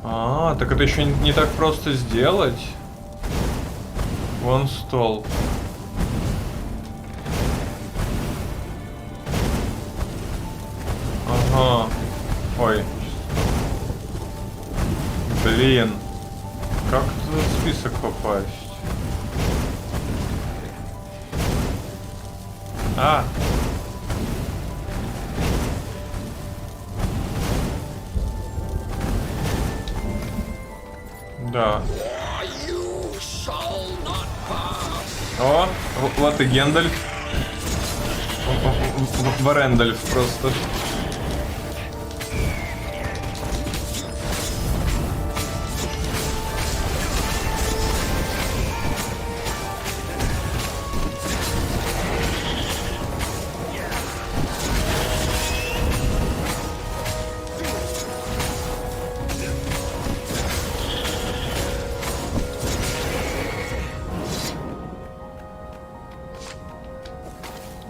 А, так это еще не так просто сделать. Вон стол. Ага. Ой. Блин. Как туда в список попасть? А. Да. О, вот и Гендальф. Варендальф просто.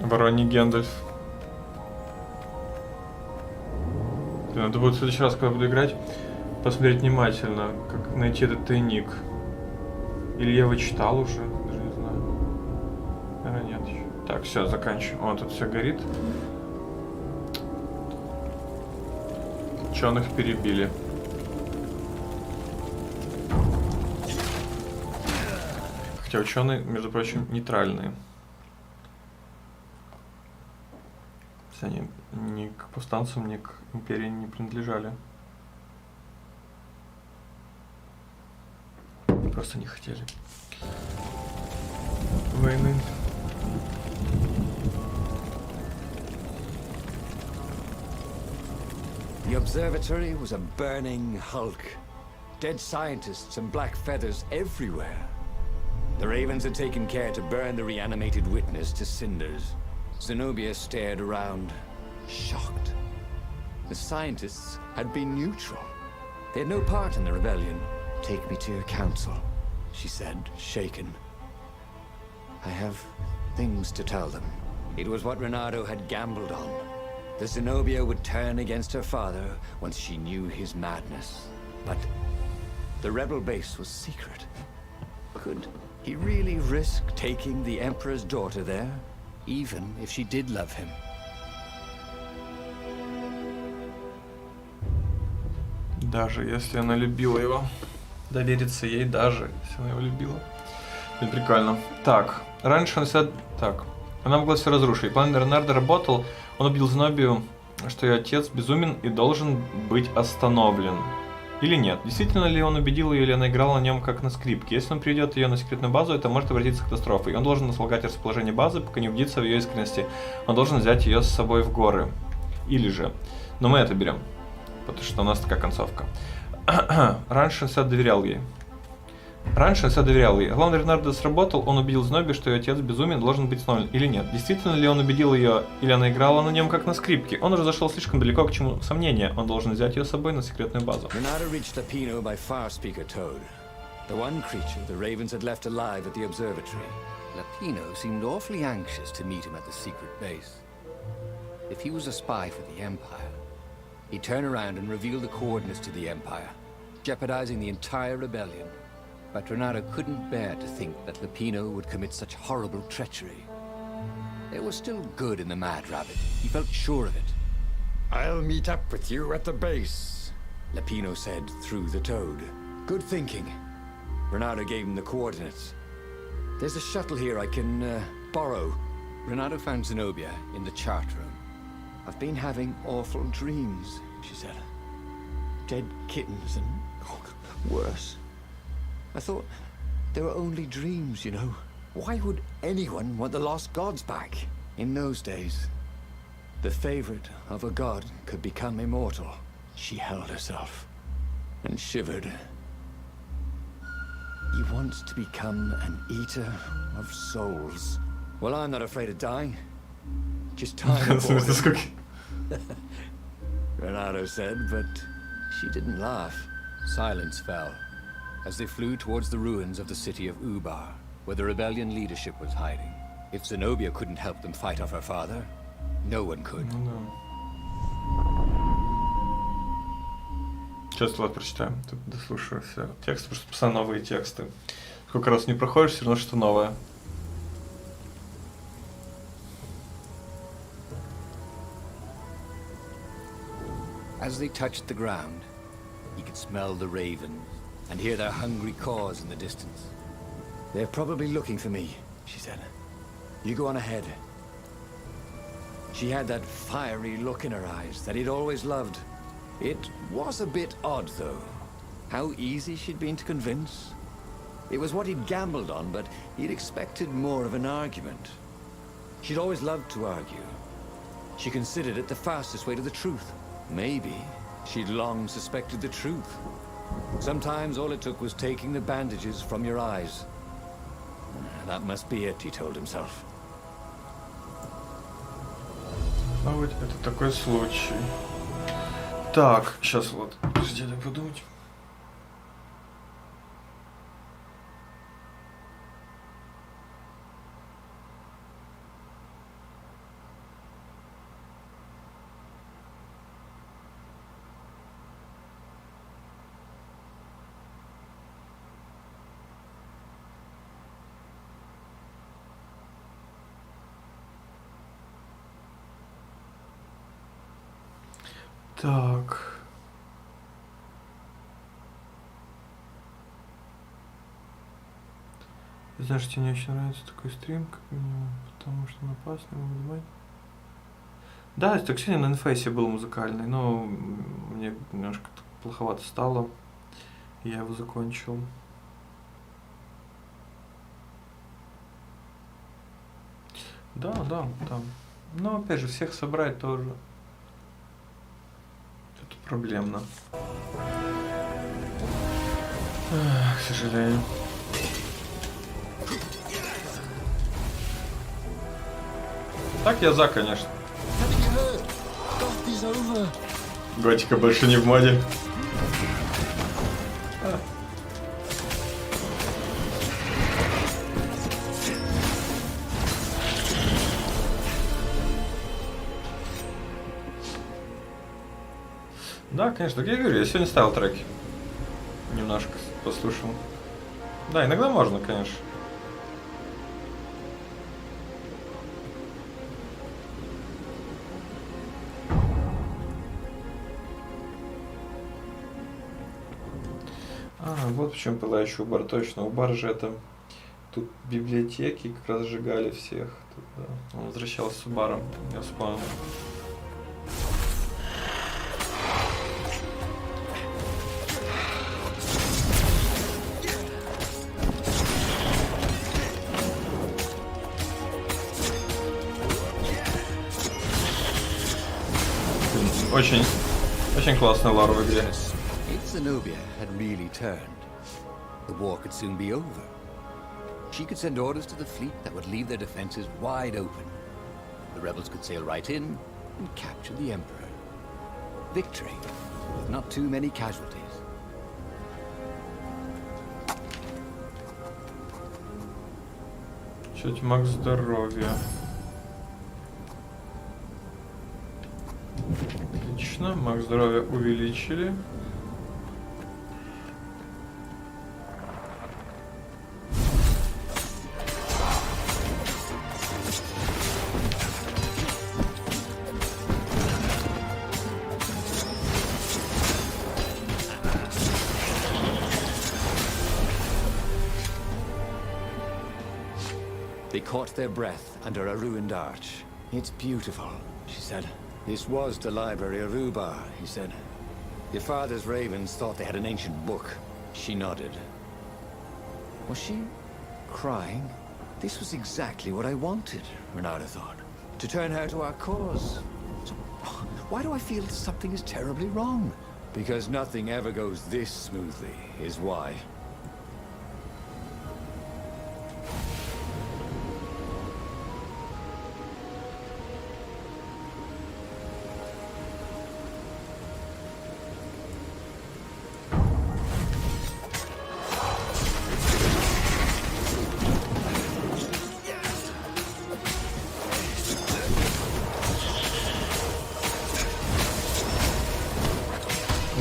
Вороний Гендальф. Надо будет в следующий раз, когда буду играть, посмотреть внимательно, как найти этот тайник. Или я его читал уже, даже не знаю. Наверное, нет еще. Так, все, заканчиваю. О, тут все горит. Ученых перебили. Хотя ученые, между прочим, нейтральные. Они ни к повстанцам, ни к империи не принадлежали. Просто не хотели войны. The observatory was a burning hulk. Dead scientists and black feathers everywhere. The Ravens had taken care to burn the reanimated witness to cinders. Zenobia stared around, shocked. The scientists had been neutral. They had no part in the rebellion. Take me to your council, she said, shaken. I have things to tell them. It was what Renato had gambled on. The Zenobia would turn against her father once she knew his madness. But the rebel base was secret. Could he really risk taking the Emperor's daughter there, even if she did love him? Даже если она любила его. Довериться ей, даже если она его любила. Это прикольно. Так, раньше он всегда... Так, она могла все разрушить. План Ренарда работал. Он убил Зенобию, что ее отец безумен и должен быть остановлен. Или нет? Действительно ли он убедил ее, или она играла на нем как на скрипке? Если он приведет ее на секретную базу, это может обратиться к катастрофе. Он должен наслать расположение базы, пока не убедится в ее искренности. Он должен взять ее с собой в горы. Или же... Но мы это берем. Потому что у нас такая концовка. Раньше он всегда доверял ей. Главный Ренардо сработал, он убедил Зноби, что ее отец безумен, должен быть остановлен. Или нет? Действительно ли он убедил ее, или она играла на нем как на скрипке? Он уже зашел слишком далеко, к чему сомнения. Он должен взять ее с собой на секретную базу. Renato reached Plатину by far-speaker Toad, the one creature the Ravens had left alive at the observatory. Platinu seemed awfully anxious to meet him at the secret base. If he was a spy for the Empire, he'd turn around and reveal the coordinates to the Empire, jeopardizing the entire rebellion. But Renato couldn't bear to think that Lapino would commit such horrible treachery. There was still good in the Mad Rabbit. He felt sure of it. I'll meet up with you at the base, Lapino said through the Toad. Good thinking. Renato gave him the coordinates. There's a shuttle here I can borrow. Renato found Zenobia in the chart room. I've been having awful dreams, she said. Dead kittens and worse. I thought they were only dreams, you know. Why would anyone want the lost gods back? In those days, the favorite of a god could become immortal. She held herself and shivered. He wants to become an eater of souls. Well, I'm not afraid of dying. Just time for it. Renato said, but she didn't laugh. Silence fell as they flew towards the ruins of the city of Ubar, where the rebellion leadership was hiding. If Zenobia couldn't help them fight off her father, no one could. Сейчас вот прочитаем. Тут дослушаю все тексты, потому что писал новые тексты. Сколько раз не проходишь, все равно что новое. As they touched the ground, he could smell the ravens and hear their hungry caws in the distance. They're probably looking for me, she said. You go on ahead. She had that fiery look in her eyes that he'd always loved. It was a bit odd, though. How easy she'd been to convince. It was what he'd gambled on, but he'd expected more of an argument. She'd always loved to argue. She considered it the fastest way to the truth. Maybe she'd long suspected the truth. Sometimes all it took was taking the bandages from your eyes. That must be it, he told himself. А вот это такой случай. Так, сейчас вот, подожди, дай подумать. Так. Знаешь, тебе не очень нравится такой стрим, как минимум, потому что он опасный, могу думать. Да, так сегодня на инфейсе был музыкальный, но мне немножко плоховато стало. Я его закончил. Да. Но опять же, всех собрать тоже. Это проблемно. К сожалению. Так я за, конечно. Haven't you heard? Goth is over. Готика больше не в моде. Да, конечно, как я говорю, я сегодня ставил треки. Немножко послушал. Да, иногда можно, конечно. Вот в чем пылающий бар, точно. У бара же это... Тут библиотеки как раз сжигали всех. Тут, да. Он возвращался с баром, я вспомнил. Очень классный лор в игре. If Zenobia had really turned, the war could soon be over. She could send orders to the fleet that would leave their defenses wide open. The rebels could sail right in and capture the Emperor. Victory, with not too many casualties. Чуть маг здоровья. Отлично, маг здоровья увеличили. They caught their breath under a ruined arch. It's beautiful, she said. This was the library of Ubar, he said. Your father's ravens thought they had an ancient book. She nodded. Was she crying? This was exactly what I wanted, Renata thought. To turn her to our cause. So, why do I feel something is terribly wrong? Because nothing ever goes this smoothly, is why.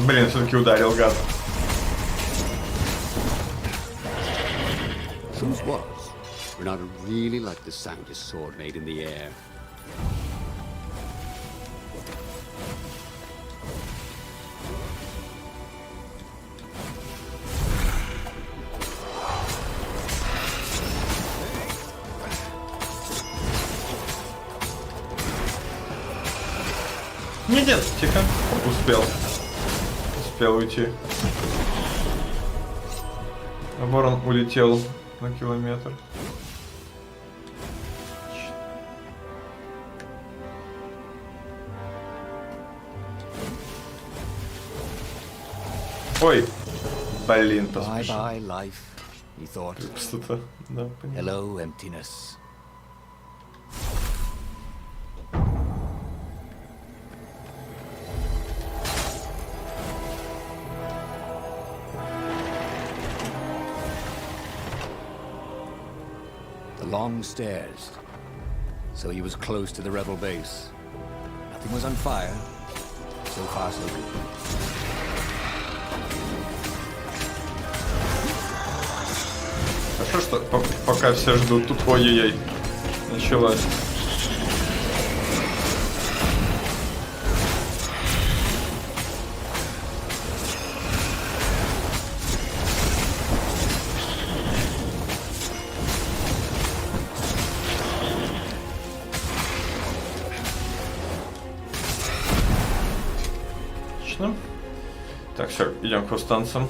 Блин, все-таки ударил, гад. Truth was, Renata really liked the sound his sword made in the air. Нет, тихо. Успел уйти. А ворон улетел на километр. Ой, блин, поспешил. Bye-bye, life, he thought. Что-то, да, понял. Hello, emptiness. The long stairs. So he was close to the rebel base. Nothing was on fire. So far, so good. Хорошо, что пока все ждут, тут ой-ой-ой, началось. Отлично. Так, все, идем к повстанцам.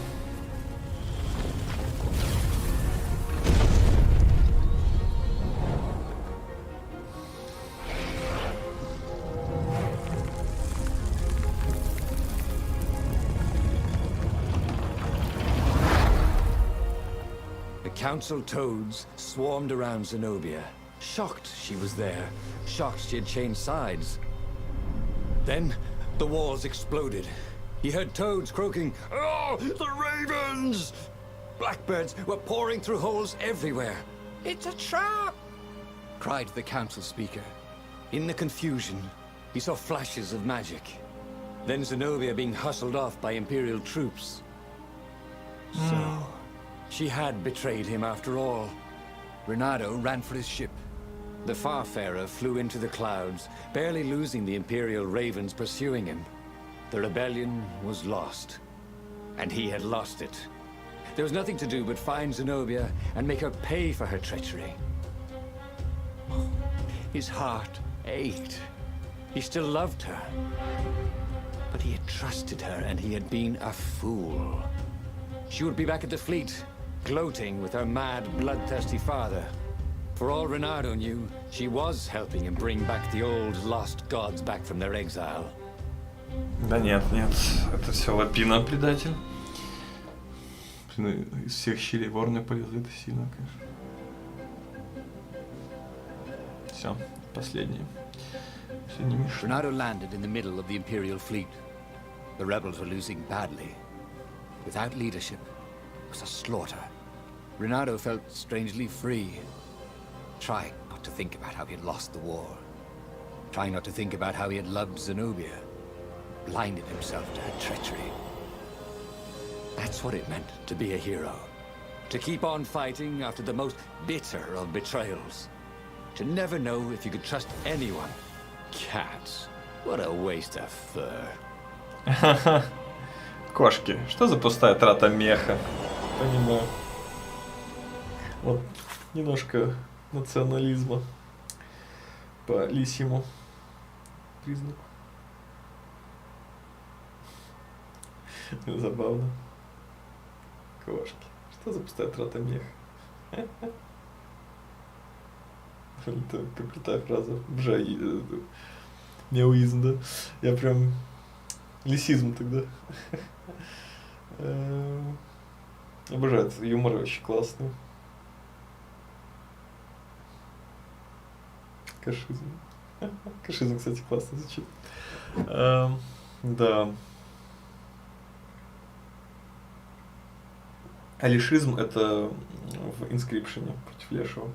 The council toads swarmed around Zenobia. shocked she was there, shocked she had changed sides. Then the walls exploded. He heard toads croaking, "Oh, the ravens!" Blackbirds were pouring through holes everywhere. "It's a trap!" cried the council speaker. In the confusion, he saw flashes of magic. Then Zenobia being hustled off by Imperial troops. So, she had betrayed him after all. Renato ran for his ship. The Farfarer flew into the clouds, barely losing the Imperial ravens pursuing him. The rebellion was lost, and he had lost it. There was nothing to do but find Zenobia and make her pay for her treachery. His heart ached. He still loved her. But he had trusted her, and he had been a fool. She would be back at the fleet, gloating with her mad, bloodthirsty father. For all Renato knew, she was helping him bring back the old lost gods back from their exile. Да нет, это все Лапино предатель. Из всех щелей ворны полезли, это сильно, конечно. Все, последний. Renato landed in the middle of the Imperial fleet. The rebels were losing badly. Without leadership, it was a slaughter. Renato felt strangely free. Trying not to think about how he had lost the war. Trying not to think about how he had loved Zenobia. Blinded himself to her treachery. That's what it meant to be a hero. To keep on fighting after the most bitter of betrayals. To never know if you could trust anyone. Cats. What a waste of fur. Кошки. Что за пустая трата меха? Понимаю. Вот немножко национализма по лисьему признаку. Забавно. Кошки. Что за пустая трата меха? Это крутая фраза. Неоизм, да? Я прям... Лисизм тогда. Обожаю этот юмор, очень классный. Кашизм. Кашизм, кстати, классно звучит. Да. Алишизм — это в инскрипшене против Лешего.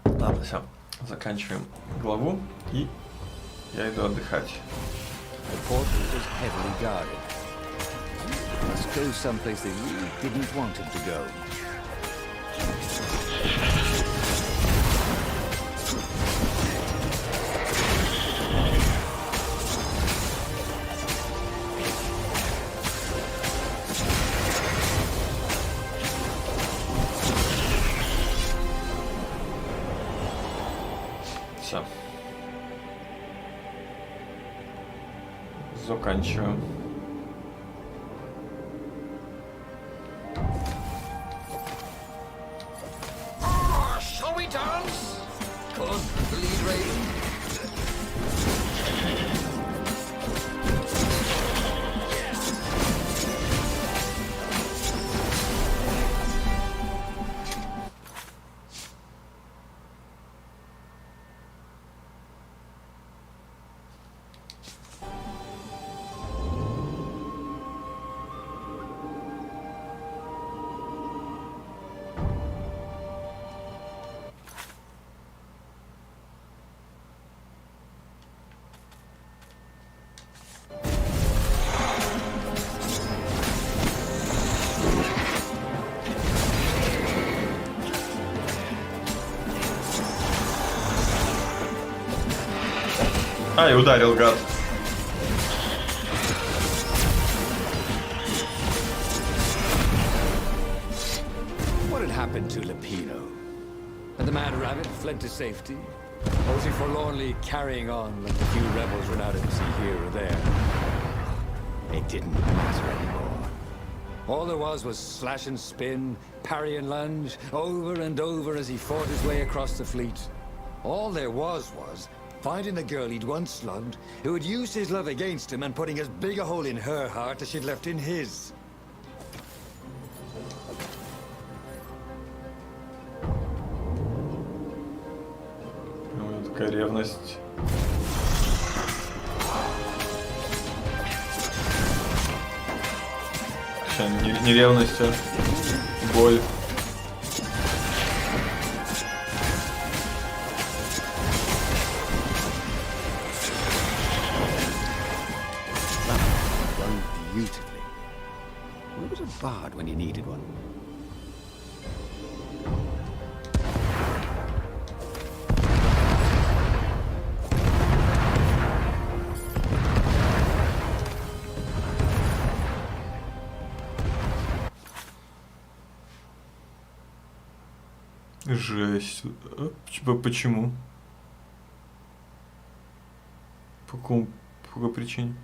Ладно, все. Заканчиваем главу, и я иду отдыхать. The portal was heavily guarded. It must go someplace they really didn't want him to go. Все. Заканчиваю. Shall we dance? Come on, the lead raven. Ай, ударил, гад. What had happened to Lapino? Had the mad rabbit fled to safety? Or was he forlornly carrying on like the few rebels run out to sea here or there? It didn't matter anymore. All there was slash and spin, parry and lunge, over and over as he fought his way across the fleet. All there was finding the girl he'd once slugged, who had used his love against him and putting as big a hole in her heart as she'd left in his. Какая ревность. Сейчас не ревность, а боль. Done beautifully. Where was a bard when you needed one? Жесть. Почему? По какой причине?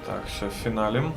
Так, все, финалем.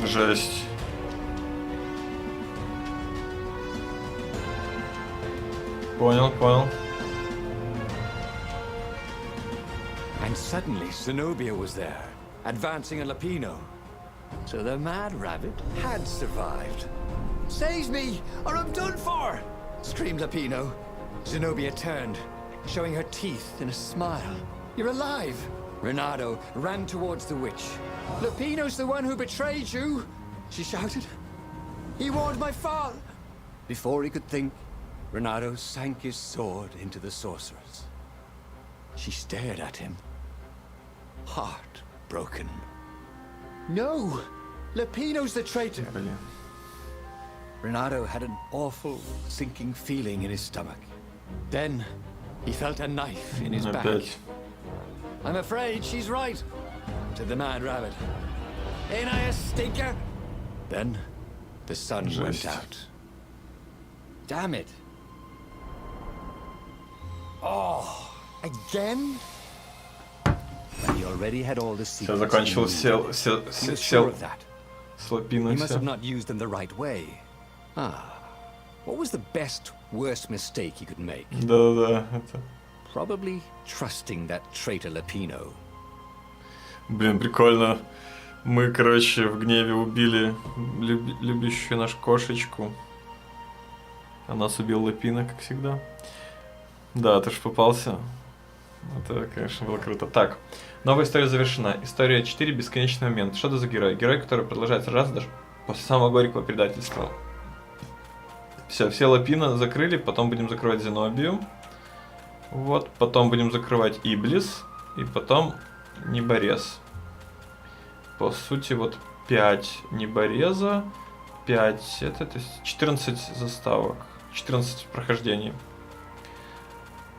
Жесть. Понял. And suddenly Zenobia was there, advancing a Lapino. So the mad rabbit had survived. Save me, or I'm done for! Screamed Lapino. Zenobia turned, showing her teeth in a smile. You're alive! Renato ran towards the witch. Lapino's the one who betrayed you, she shouted. He warned my father. Before he could think, Renato sank his sword into the sorceress. She stared at him, heartbroken. No! Lapino's the traitor! Блин. Renato had an awful, sinking feeling in his stomach. Then, he felt a knife in his back. Опять. I'm afraid she's right, said the mad rabbit. Ain't I a stinker? Then, the sun went Жесть. out. Damn it. Oh, again? But he already had all the Все, secrets. закончил he was sure of that. с Лапиной He must have все. not used them the right way. What was the best, worst mistake he could make? Да, это... Probably trusting that traitor Lapino. Блин, прикольно. Мы, короче, в гневе убили любящую нашу кошечку. А нас убил Лапина, как всегда. Да, ты ж попался. Это, конечно, было круто. Так, новая история завершена. История 4. Бесконечный момент. Что это за герой? Герой, который продолжает сражаться даже после самого горького предательства. Все Лапина закрыли, потом будем закрывать Зенобию. Вот, потом будем закрывать Иблис, и потом Неборез. По сути, вот 5 Небореза, 5, это, то есть 14 заставок, 14 прохождений.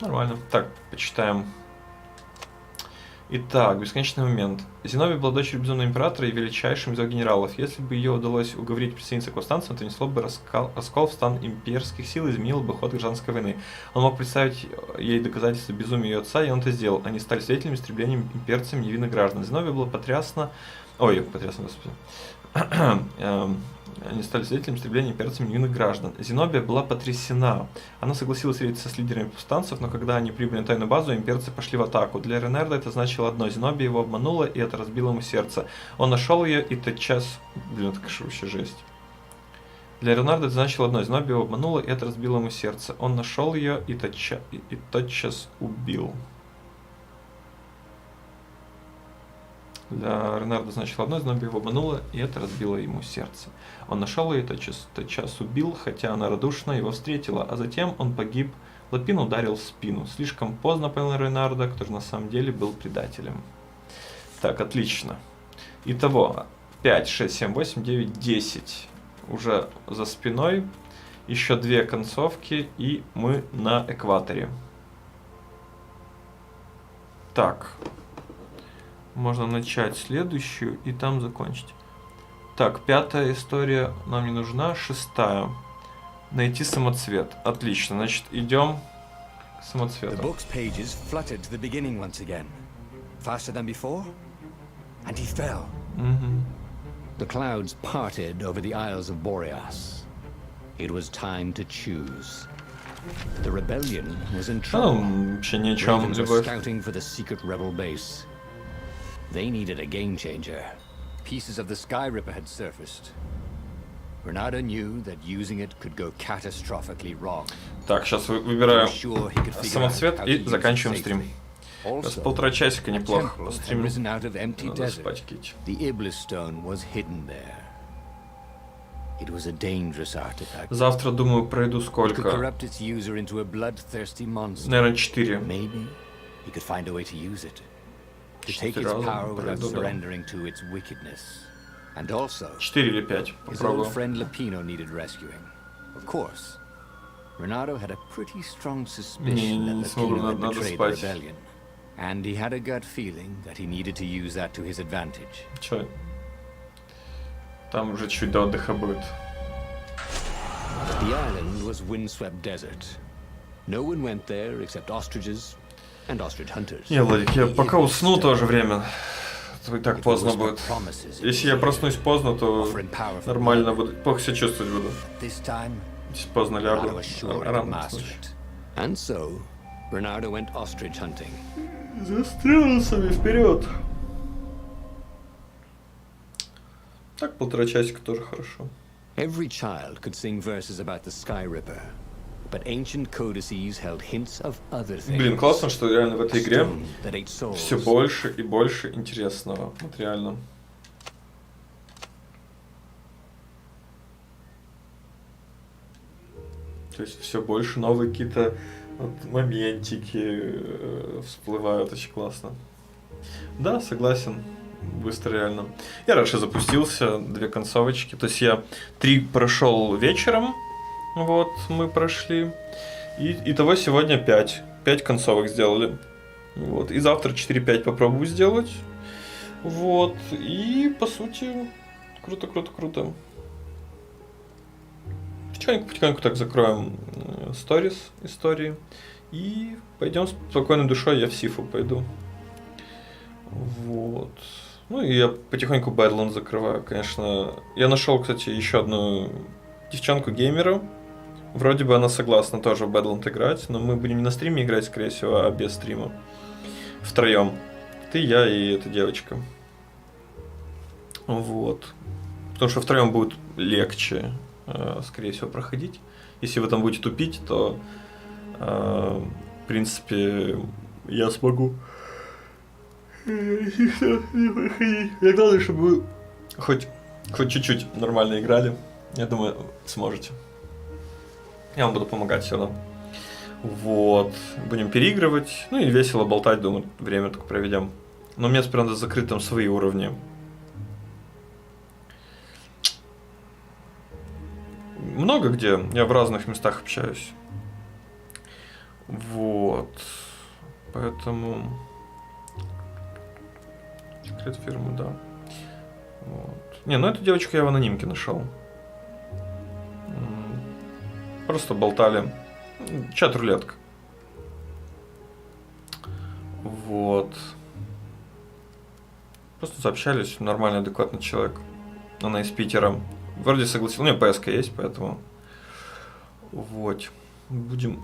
Нормально. Так, почитаем. Итак, бесконечный момент. Зенобия была дочерью безумного императора и величайшим из его генералов. Если бы ее удалось уговорить присоединиться к повстанцам, то несло бы раскол в стан имперских сил и изменил бы ход гражданской войны. Он мог представить ей доказательства безумия ее отца, и он это сделал. Они стали свидетелями истребления имперцами невинных граждан. Зенобия была потрясна... господи. Они стали свидетелями истребления имперцами невинных граждан. Зенобия была потрясена. Она согласилась встретиться с лидерами повстанцев, но когда они прибыли на тайную базу, имперцы пошли в атаку. Для Ренарда это значило одно. Зенобия его обманула, и это разбило ему сердце. Он нашел ее, и тотчас... Блин, это вообще жесть. Для Ренарда это значило одно. Зенобия его обманула, и это разбило ему сердце. Он нашел ее, и тотчас убил. Для Ренарда значило одно, зомби его обмануло, и это разбило ему сердце. Он нашел ее, тотчас убил, хотя она радушно его встретила, а затем он погиб. Лапин ударил в спину. Слишком поздно понял Ренарда, кто же на самом деле был предателем. Так, отлично. Итого 5, 6, 7, 8, 9, 10 уже за спиной. Еще 2 концовки, и мы на экваторе. Так. Можно начать следующую и там закончить. Так, 5-я история нам не нужна. 6-я. Найти самоцвет. Отлично. Значит, идем к The самоцвету. book's pages fluttered to the beginning once again. Faster than before? And he fell. Угу. The clouds parted over the Isles of Boreas. It was time to choose. The rebellion was in trouble. Ну, вообще ни о чем, Ravens were любовь. scouting for the secret rebel base. They needed a game changer. Pieces of the Sky Ripper had surfaced. Renata knew that using it could go catastrophically wrong. Так, сейчас He выбираю was sure he could figure out самоцвет how to и use it заканчиваем safely. стрим. Раз Also, полтора часика a неплохо. temple had Постримим. risen out of empty Надо desert. спать, Кити. The Iblis stone was hidden there. It was a dangerous artifact. Завтра, думаю, пройду It could сколько? corrupt its user into a bloodthirsty monster. Наверное, 4. Maybe he could find a way to use it. To take Четыре its раза power without пройду, да. surrendering to its wickedness. And also, 4 или 5. his Попробую. old friend Lapino needed rescuing. Of course, Renato had a pretty strong suspicion Не that смогу, Lapino had надо betrayed the спать. rebellion. And he had a gut feeling that he needed to use that to his advantage. Чё? Там уже чуть до отдыха будет. The island was windswept desert. No one went there except ostriches and ostrich hunters. Не, Владик, я The пока Iblis усну stone. тоже время. И так It поздно was будет. the promises it Если я made, проснусь поздно, то offering powerful нормально blood. буду. Плохо себя чувствовать буду. This time, Если поздно Renato лягу, was sure he could рано master проснусь. it. And so, Bernardo went ostrich hunting. За стрелами вперед! Так, полтора часика тоже хорошо. Every child could sing verses about the Sky Ripper, but ancient codices held hints of other things. Блин, классно, что реально в этой игре Stone that ate souls. все больше и больше интересного. Вот реально. То есть все больше новые какие-то вот моментики всплывают, очень классно. Да, согласен. Быстро реально. Я раньше запустился, 2 концовочки. То есть я 3 прошел вечером. Вот, мы прошли. И итого сегодня 5. 5 концовок сделали. Вот. И завтра 4-5 попробую сделать. Вот. И по сути, круто, круто, круто. Потихоньку так закроем сторис истории. И пойдем с спокойной душой, я в Сифу пойду. Вот. Ну и я потихоньку Badlands закрываю, конечно. Я нашел, кстати, еще одну девчонку-геймера. Вроде бы она согласна тоже в Badlands играть, но мы будем не на стриме играть, скорее всего, а без стрима. Втроем. Ты, я и эта девочка. Вот. Потому что втроем будет легче, скорее всего, проходить. Если вы там будете тупить, то, в принципе, я смогу. Я главное, чтобы вы хоть чуть-чуть нормально играли. Я думаю, сможете. Я вам буду помогать все равно. Вот. Будем переигрывать. Ну и весело болтать, думаю, время так проведем. Но мне теперь надо закрыть там свои уровни. Много где. Я в разных местах общаюсь. Вот. Поэтому... Секрет фирмы, да. Вот. Не, ну эту девочку я в анонимке нашел. Просто болтали. Чат-рулетка. Вот. Просто сообщались. Нормальный, адекватный человек. Она из Питера. Вроде согласилась. У нее ПСК есть, поэтому... Вот. Будем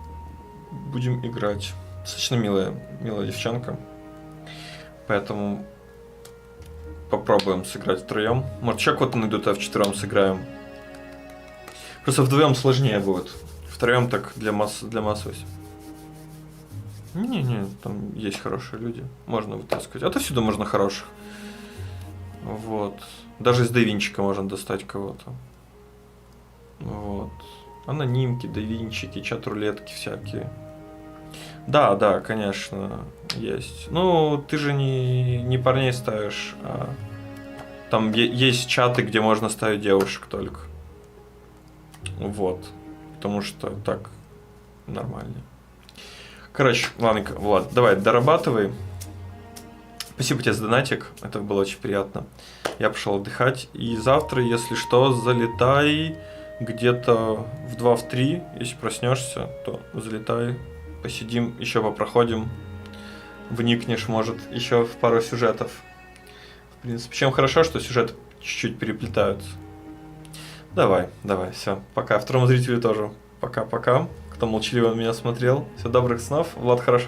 играть. Достаточно милая девчонка. Поэтому... Попробуем сыграть втроем. Может, еще кого-то найду, а вчетвером сыграем. Просто вдвоем сложнее будет. Втроем так для массовости. Не, там есть хорошие люди. Можно вытаскивать. Отовсюду можно хороших. Вот. Даже из Давинчика можно достать кого-то. Вот. Анонимки, Давинчики, чат-рулетки всякие. Да, да, конечно, есть. Ну, ты же не парней ставишь, а там есть чаты, где можно ставить девушек только. Вот. Потому что так нормально. Короче, ладненько, Влад, давай, дорабатывай. Спасибо тебе за донатик, это было очень приятно. Я пошел отдыхать. И завтра, если что, залетай где-то в 2-3. Если проснешься, то залетай. Посидим, еще попроходим. Вникнешь, может, еще в пару сюжетов. В принципе, чем хорошо, что сюжеты чуть-чуть переплетаются. Давай, все. Пока. Второму зрителю тоже. Пока-пока. Кто молчаливо на меня смотрел. Всего добрых снов. Влад, хорошо